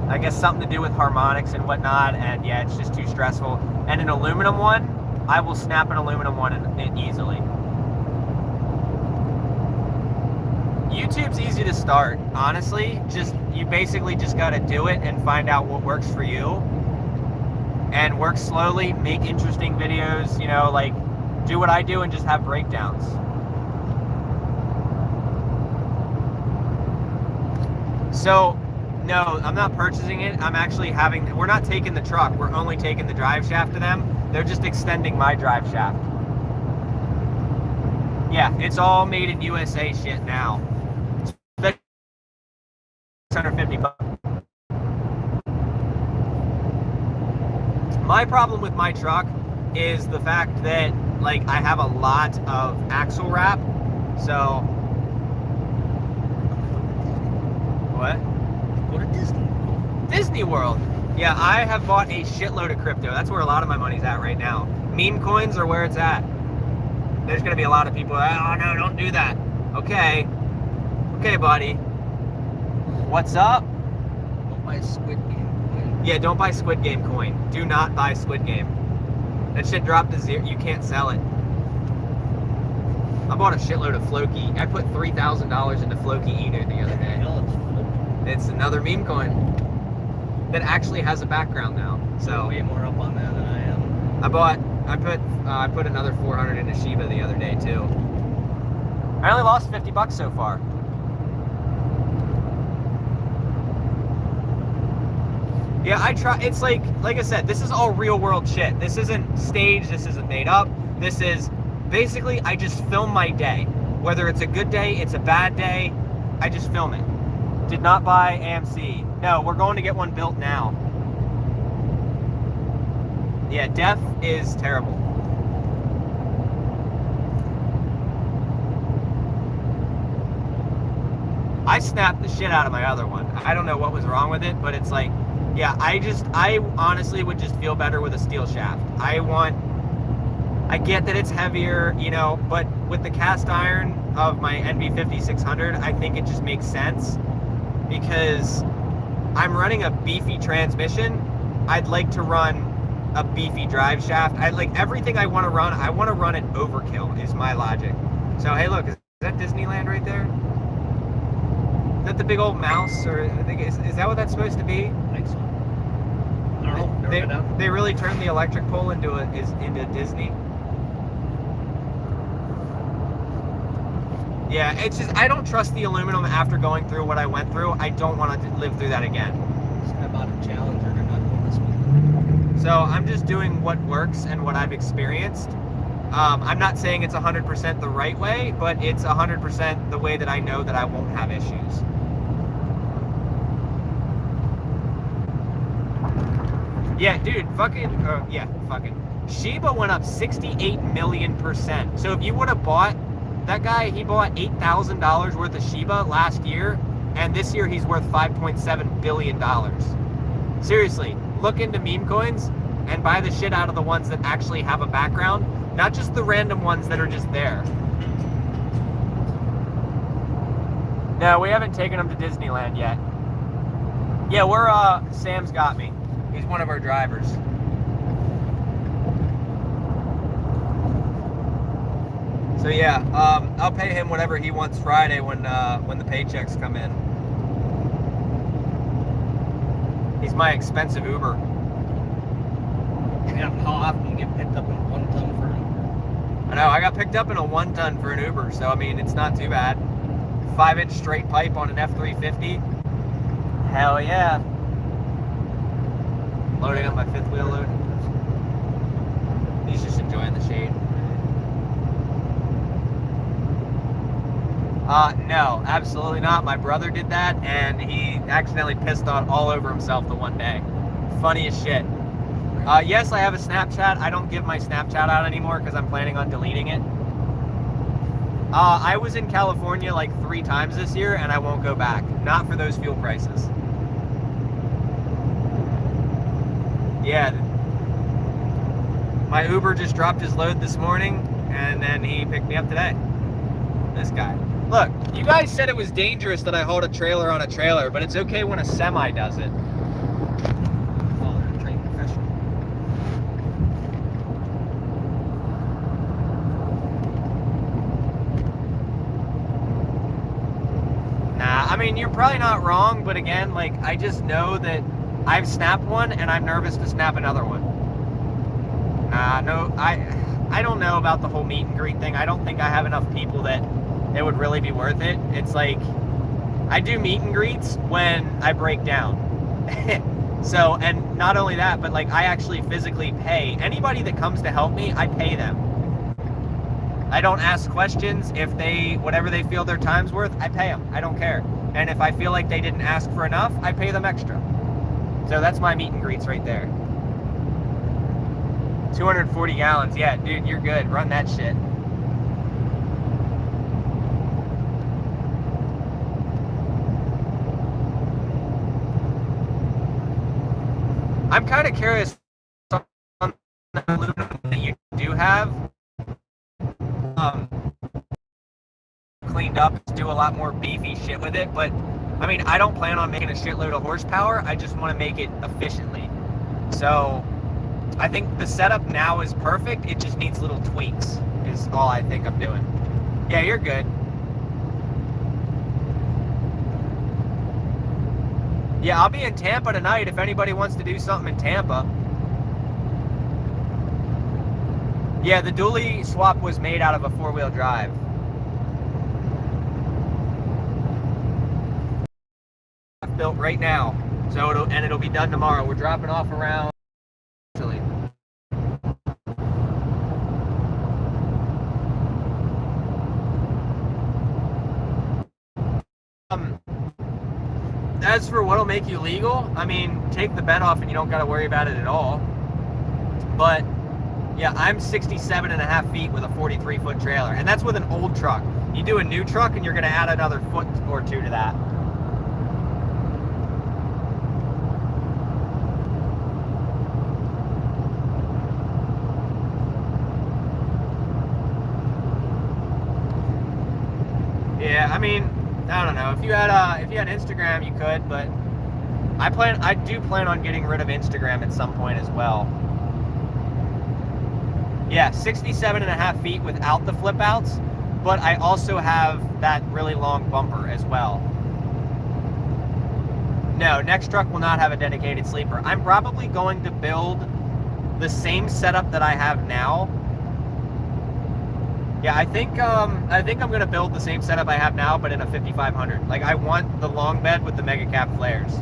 I guess something to do with harmonics and whatnot, and yeah, it's just too stressful. And an aluminum one, I will snap an aluminum one easily. YouTube's easy to start, honestly. You basically just gotta do it and find out what works for you. And work slowly, make interesting videos, you know, like do what I do and just have breakdowns. So, no, I'm not purchasing it. I'm actually we're not taking the truck. We're only taking the drive shaft to them. They're just extending my drive shaft. Yeah, it's all made in USA shit now. It's $650. My problem with my truck is the fact that, like, I have a lot of axle wrap, so... What? Go to Disney World. Disney World! Yeah, I have bought a shitload of crypto. That's where a lot of my money's at right now. Meme coins are where it's at. There's gonna be a lot of people, oh no, don't do that. Okay. Okay, buddy. What's up? Don't buy Squid Game coin. Yeah, don't buy Squid Game coin. Do not buy Squid Game. That shit dropped to 0. You can't sell it. I bought a shitload of Floki. I put $3,000 into Floki Inu the other day. It's another meme coin that actually has a background now. So way more up on that than I am. I put another 400 into Shiba the other day too. I only lost $50 so far. Yeah, I try. It's like I said, this is all real world shit. This isn't staged. This isn't made up. This is basically, I just film my day. Whether it's a good day, it's a bad day, I just film it. Did not buy AMC. No, we're going to get one built now. Yeah, death is terrible. I snapped the shit out of my other one. I don't know what was wrong with it, but it's like, yeah, I honestly would just feel better with a steel shaft. I get that it's heavier, you know, but with the cast iron of my NV5600, I think it just makes sense because I'm running a beefy transmission. I'd like to run a beefy drive shaft. I like everything I want to run it overkill is my logic. So, hey, look, is that Disneyland right there? Is that the big old mouse, or I think is that what that's supposed to be? I think so. I don't know. They really turned the electric pole into Disney. Yeah, it's just I don't trust the aluminum after going through what I went through. I don't want to live through that again. I bought a Challenger. They're not going this week. So I'm just doing what works and what I've experienced. I'm not saying it's 100% the right way, but it's 100% the way that I know that I won't have issues. Yeah, dude, fucking. Shiba went up 68 million%. So if you would have bought, that guy, he bought $8,000 worth of Shiba last year, and this year he's worth $5.7 billion. Seriously, look into meme coins and buy the shit out of the ones that actually have a background, not just the random ones that are just there. No, we haven't taken him to Disneyland yet. Yeah, Sam's got me. He's one of our drivers. So yeah, I'll pay him whatever he wants Friday when the paychecks come in. He's my expensive Uber. Yeah, how often do you get picked up in a 1-ton for an Uber? I know, I got picked up in a 1-ton for an Uber, so I mean, it's not too bad. 5-inch straight pipe on an F350. Hell yeah. Loading up my 5th wheel load. He's just enjoying the shade. No, absolutely not. My brother did that, and he accidentally pissed on all over himself the one day. Funny as shit. Yes, I have a Snapchat. I don't give my Snapchat out anymore because I'm planning on deleting it. I was in California like 3 times this year, and I won't go back. Not for those fuel prices. Yeah. My Uber just dropped his load this morning, and then he picked me up today. This guy. Look, you guys said it was dangerous that I hauled a trailer on a trailer, but it's okay when a semi does it. Well, they're a trained professional. Nah, I mean, you're probably not wrong, but again, like, I just know that I've snapped one, and I'm nervous to snap another one. Nah, no, I don't know about the whole meet and greet thing. I don't think I have enough people that it would really be worth it. It's like, I do meet and greets when I break down. So, and not only that, but like, I actually physically pay. Anybody that comes to help me, I pay them. I don't ask questions. If they, whatever they feel their time's worth, I pay them. I don't care. And if I feel like they didn't ask for enough, I pay them extra. So that's my meet and greets right there. 240 gallons. Yeah, dude, you're good. Run that shit. I'm kind of curious on the aluminum that you do have. Cleaned up, do a lot more beefy shit with it, but I mean, I don't plan on making a shitload of horsepower. I just want to make it efficiently. So I think the setup now is perfect. It just needs little tweaks is all I think I'm doing. Yeah, you're good. Yeah, I'll be in Tampa tonight if anybody wants to do something in Tampa. Yeah, the dually swap was made out of a 4-wheel drive. Built right now, so it'll be done tomorrow. We're dropping off around actually. As for what'll make you legal, I mean, take the bed off and you don't got to worry about it at all. But yeah, I'm 67.5 feet with a 43-foot trailer, and that's with an old truck. You do a new truck and you're going to add another foot or two to that. Yeah, I mean, I don't know. If you had Instagram, you could, but I do plan on getting rid of Instagram at some point as well. Yeah, 67.5 feet without the flip outs, but I also have that really long bumper as well. No, next truck will not have a dedicated sleeper. I'm probably going to build the same setup that I have now. Yeah, I think I'm gonna build the same setup I have now, but in a 5500. Like, I want the long bed with the mega cap flares.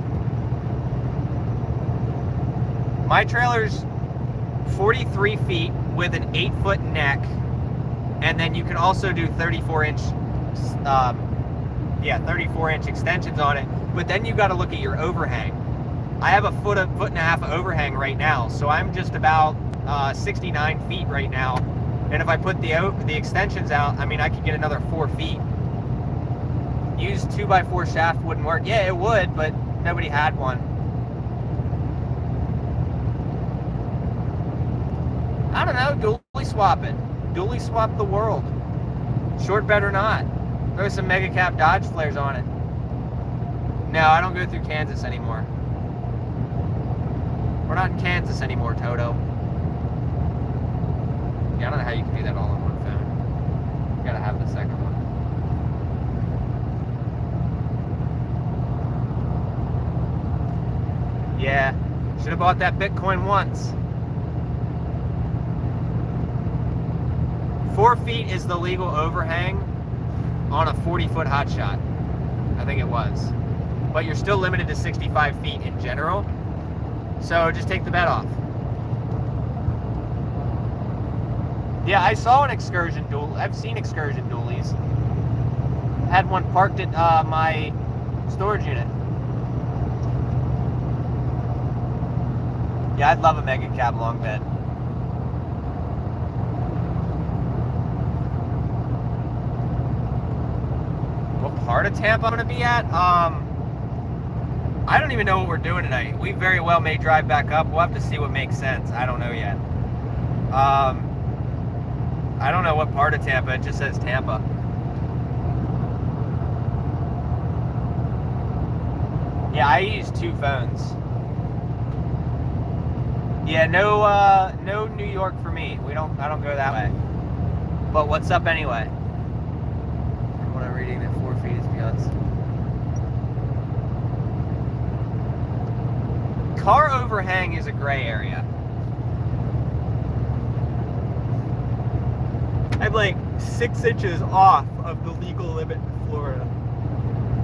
My trailer's 43 feet with an 8-foot neck, and then you can also do 34-inch, 34-inch extensions on it. But then you got to look at your overhang. I have a foot and a half of overhang right now, so I'm just about 69 feet right now. And if I put the extensions out, I mean, I could get another 4 feet. Use 2x4 shaft wouldn't work. Yeah, it would, but nobody had one. I don't know, dually swap it. Dually swap the world. Short bed or not. Throw some mega cap Dodge flares on it. No, I don't go through Kansas anymore. We're not in Kansas anymore, Toto. Yeah, I don't know how you can do that all on one phone. You gotta have the second one. Yeah, should have bought that Bitcoin once. 4 feet is the legal overhang on a 40-foot Hotshot. I think it was. But you're still limited to 65 feet in general. So just take the bed off. Yeah, I saw an excursion dual. I've seen excursion dualies. had one parked at my storage unit. Yeah, I'd love a mega cab long bed. What part of Tampa I'm gonna be at? I don't even know what we're doing tonight. We very well may drive back up. We'll have to see what makes sense. I don't know yet. I don't know what part of Tampa. It just says Tampa. Yeah, I use 2 phones. Yeah, no New York for me. I don't go that way. But what's up anyway? What I'm reading that 4 feet is beyond. Car overhang is a gray area. I'm like 6 inches off of the legal limit in Florida.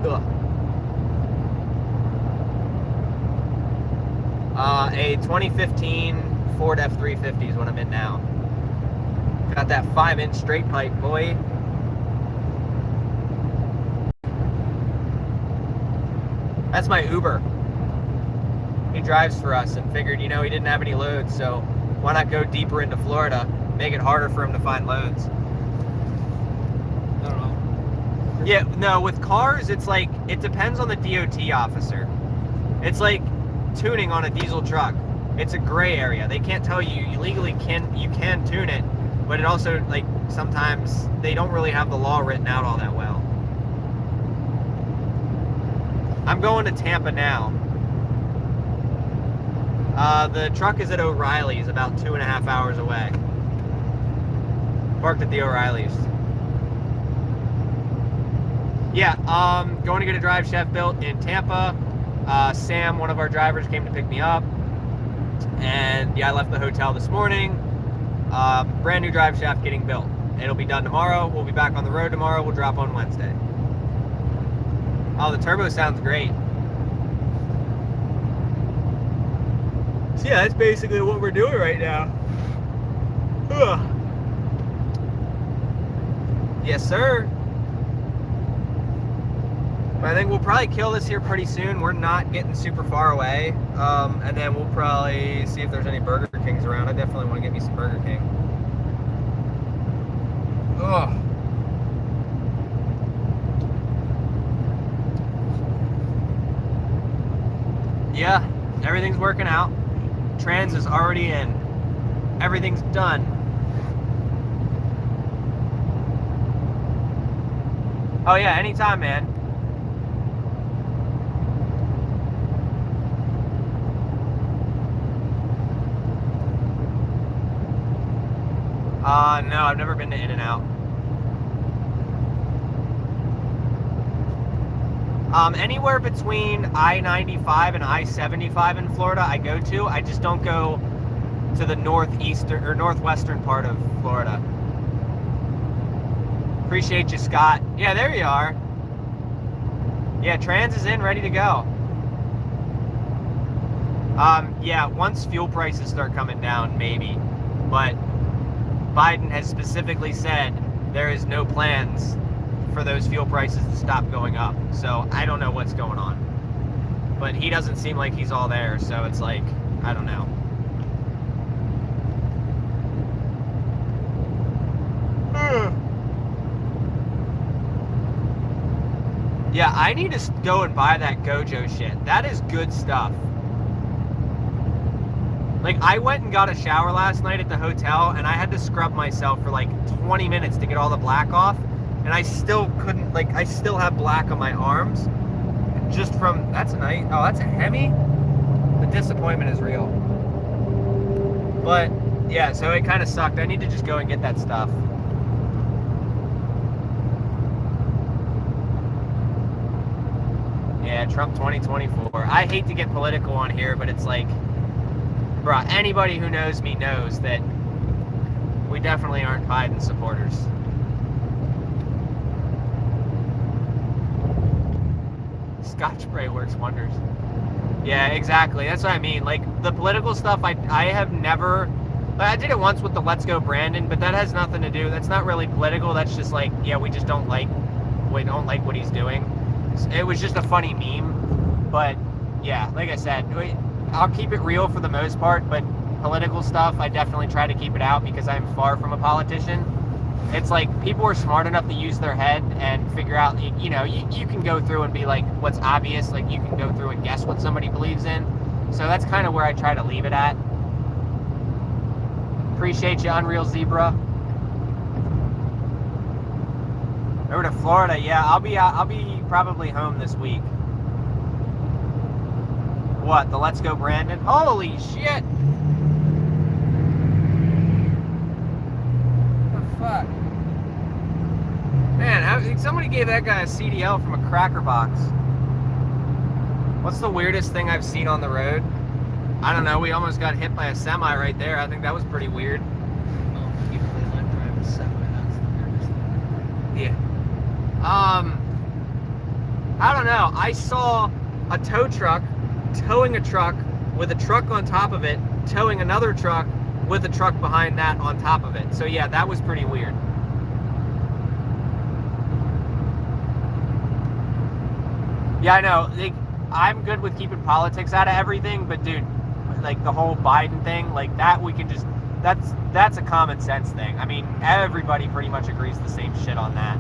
Ugh. A 2015 Ford F350 is what I'm in now. Got that 5-inch straight pipe, boy. That's my Uber. He drives for us and figured, he didn't have any loads, so why not go deeper into Florida, make it harder for him to find loads. I don't know. Yeah, no, with cars, it's like, it depends on the DOT officer. It's like tuning on a diesel truck. It's a gray area. They can't tell you, you can tune it, but it also, like, sometimes they don't really have the law written out all that well. I'm going to Tampa now. The truck is at O'Reilly's, about 2.5 hours away. Parked at the O'Reilly's. Yeah, going to get a drive shaft built in Tampa. Sam, one of our drivers, came to pick me up. And yeah, I left the hotel this morning. Brand new drive shaft getting built. It'll be done tomorrow. We'll be back on the road tomorrow. We'll drop on Wednesday. Oh, the turbo sounds great. So yeah, that's basically what we're doing right now. Ugh. Yes, sir. But I think we'll probably kill this here pretty soon. We're not getting super far away. And then we'll probably see if there's any Burger Kings around. I definitely want to get me some Burger King. Ugh. Yeah, everything's working out. Trans is already in. Everything's done. Oh yeah, anytime, man. No, I've never been to In-N-Out. Anywhere between I-95 and I-75 in Florida, I go to. I just don't go to the northeastern or northwestern part of Florida. Appreciate you, Scott. Yeah, there you are. Yeah, trans is in, ready to go. Yeah, once fuel prices start coming down, maybe. But Biden has specifically said there is no plans for those fuel prices to stop going up. So I don't know what's going on. But he doesn't seem like he's all there, so it's like, I don't know. Yeah, I need to go and buy that Gojo shit. That is good stuff. Like, I went and got a shower last night at the hotel, and I had to scrub myself for like 20 minutes to get all the black off. And I still couldn't, like, I still have black on my arms. Just from, that's a nice, oh, that's a Hemi? The disappointment is real. But, yeah, so it kind of sucked. I need to just go and get that stuff. Yeah, Trump 2024. I hate to get political on here, but it's like, bruh, anybody who knows me knows that we definitely aren't Biden supporters. Scotch spray works wonders. Yeah, exactly. That's what I mean. Like, the political stuff, I have never... I did it once with the Let's Go Brandon, but that has nothing to do... That's not really political. That's just like, yeah, we just don't like don't like what he's doing. It was just a funny meme, but yeah, like I said, I'll keep it real for the most part, but political stuff, I definitely try to keep it out because I'm far from a politician. It's like people are smart enough to use their head and figure out, you know, you can go through and be like, what's obvious, like you can go through and guess what somebody believes in. So that's kind of where I try to leave it at. Appreciate you, Unreal Zebra. Over to Florida, yeah, I'll be probably home this week. What, the Let's Go Brandon? Holy shit! What the fuck? Man, somebody gave that guy a CDL from a cracker box. What's the weirdest thing I've seen on the road? I don't know, we almost got hit by a semi right there. I think that was pretty weird. Oh, people they like driving semi, that's the weirdest thing. Yeah. I don't know. I saw a tow truck towing a truck with a truck on top of it, towing another truck with a truck behind that on top of it. So yeah, that was pretty weird. Yeah, I know. I'm good with keeping politics out of everything, but dude, like the whole Biden thing, like that we can just, that's a common sense thing. I mean, everybody pretty much agrees the same shit on that.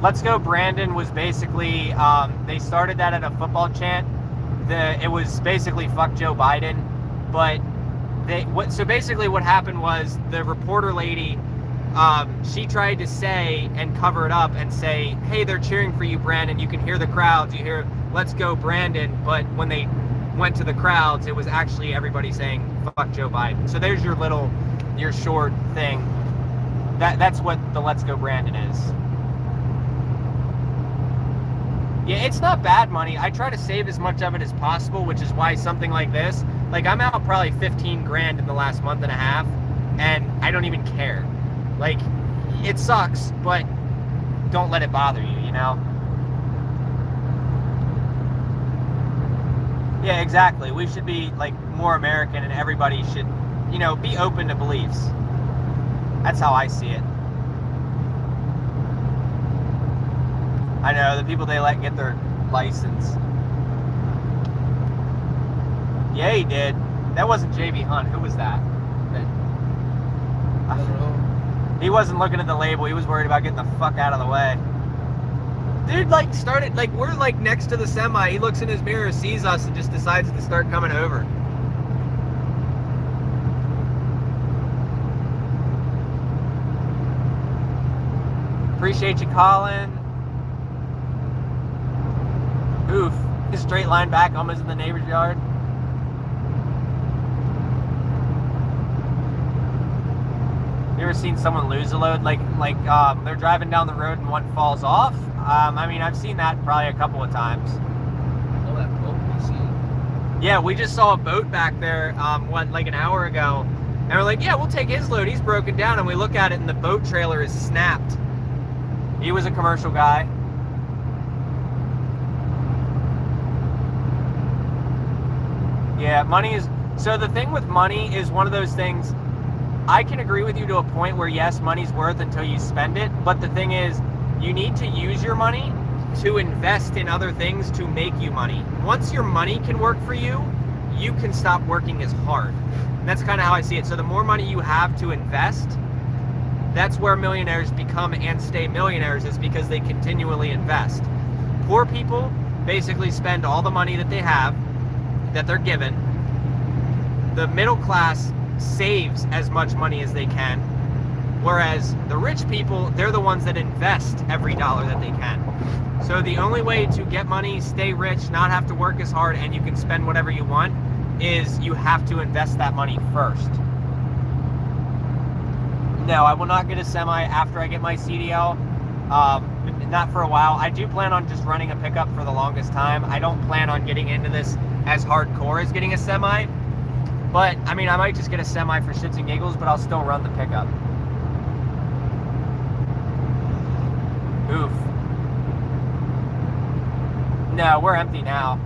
Let's Go Brandon was basically, they started that at a football chant. It was basically fuck Joe Biden, but so basically what happened was the reporter lady, she tried to say and cover it up and say, hey, they're cheering for you, Brandon. You can hear the crowds. You hear, let's go, Brandon. But when they went to the crowds, it was actually everybody saying, fuck Joe Biden. So there's your short thing. That's what the Let's Go Brandon is. Yeah, it's not bad money. I try to save as much of it as possible, which is why something like this, like I'm out probably 15 grand in the last month and a half, and I don't even care. Like, it sucks, but don't let it bother you, you know? Yeah, exactly. We should be, like, more American, and everybody should, you know, be open to beliefs. That's how I see it. I know, the people they let get their license. Yeah, he did. That wasn't JB Hunt. Who was that? I don't know. He wasn't looking at the label. He was worried about getting the fuck out of the way. Dude, like, started, like, we're, like, next to the semi. He looks in his mirror, sees us, and just decides to start coming over. Appreciate you, Colin. Oof. His straight line back almost in the neighbor's yard. You ever seen someone lose a load? Like they're driving down the road and one falls off? I mean, I've seen that probably a couple of times. Oh, that boat we see. Yeah, we just saw a boat back there, like an hour ago. And we're like, yeah, we'll take his load. He's broken down. And we look at it and the boat trailer is snapped. He was a commercial guy. Yeah, money is... So the thing with money is one of those things... I can agree with you to a point where, yes, money's worth until you spend it. But the thing is, you need to use your money to invest in other things to make you money. Once your money can work for you, you can stop working as hard. And that's kind of how I see it. So the more money you have to invest, that's where millionaires become and stay millionaires, is because they continually invest. Poor people basically spend all the money that they have, that they're given. The middle class saves as much money as they can, whereas the rich people, they're the ones that invest every dollar that they can. So the only way to get money, stay rich, not have to work as hard, and you can spend whatever you want, is you have to invest that money first. No, I will not get a semi after I get my CDL. Not for a while. I do plan on just running a pickup for the longest time. I don't plan on getting into this as hardcore as getting a semi. But, I mean, I might just get a semi for shits and giggles, but I'll still run the pickup. Oof. No, we're empty now.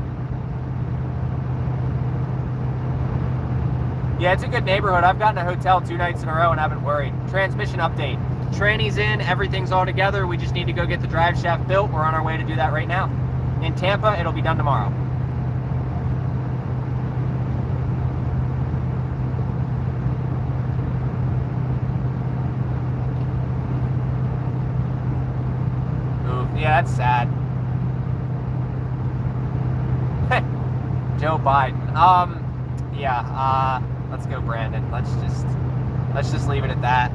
Yeah, it's a good neighborhood. I've gotten a hotel 2 nights in a row and haven't worried. Transmission update. tranny's in, everything's all together. We just need to go get the drive shaft built. We're on our way to do that right now. In Tampa, it'll be done tomorrow. Ooh, yeah, that's sad. Joe Biden. Yeah, let's go, Brandon. Let's just leave it at that.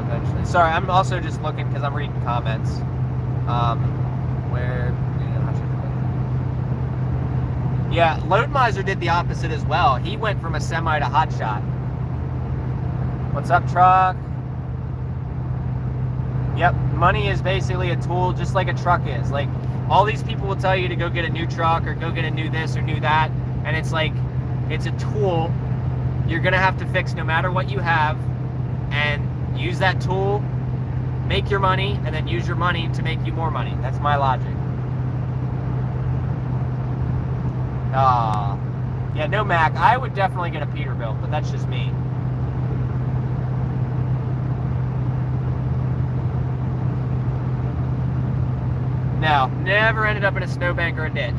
Eventually. Sorry, I'm also just looking because I'm reading comments. Where? Yeah, Load Miser did the opposite as well. He went from a semi to Hotshot. What's up, truck? Yep, money is basically a tool, just like a truck is. Like, all these people will tell you to go get a new truck or go get a new this or new that, and it's like, it's a tool you're gonna have to fix no matter what you have, and use that tool, make your money, and then use your money to make you more money. That's my logic. Yeah, no Mac. I would definitely get a Peterbilt, but that's just me. No, never ended up in a snowbank or a ditch.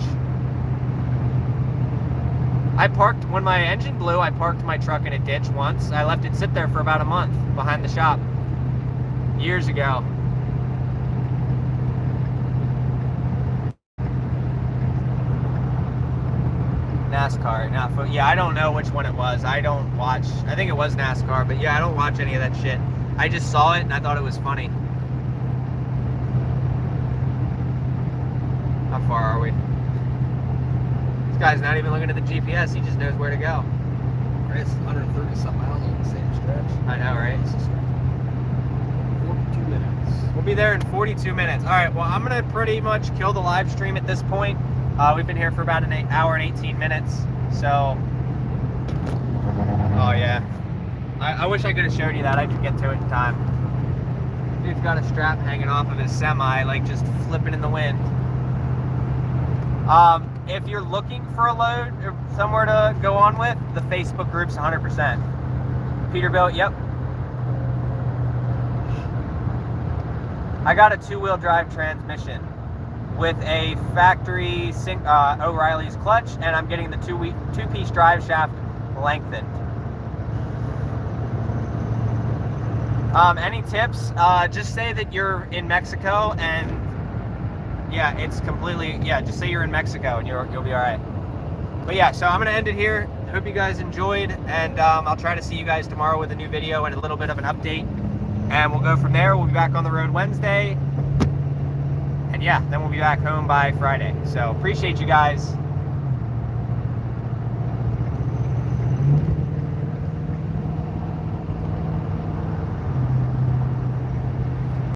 I parked, when my engine blew, I parked my truck in a ditch once. I left it sit there for about a month behind the shop years ago. NASCAR, not, yeah, I don't know which one it was. I don't watch, I think it was NASCAR, but yeah, I don't watch any of that shit. I just saw it and I thought it was funny. How far are we? This guy's not even looking at the GPS, he just knows where to go. It's 130 some miles on the same stretch. I know, right? 42 minutes. We'll be there in 42 minutes. All right, well, I'm gonna pretty much kill the live stream at this point. We've been here for about an hour and 18 minutes, so. Oh yeah. I wish I could have showed you that. I could get to it in time. Dude's got a strap hanging off of his semi, like just flipping in the wind. If you're looking for a load or somewhere to go on with, the Facebook group's 100%. Peterbilt, yep. I got a 2-wheel drive transmission with a factory O'Reilly's clutch, and I'm getting the two-piece drive shaft lengthened. Any tips? Just say that you're in Mexico, and yeah, it's completely, yeah, just say you're in Mexico and you'll be all right. But yeah, so I'm gonna end it here. Hope you guys enjoyed, and I'll try to see you guys tomorrow with a new video and a little bit of an update, and we'll go from there. We'll be back on the road Wednesday, and yeah, then we'll be back home by Friday. So appreciate you guys.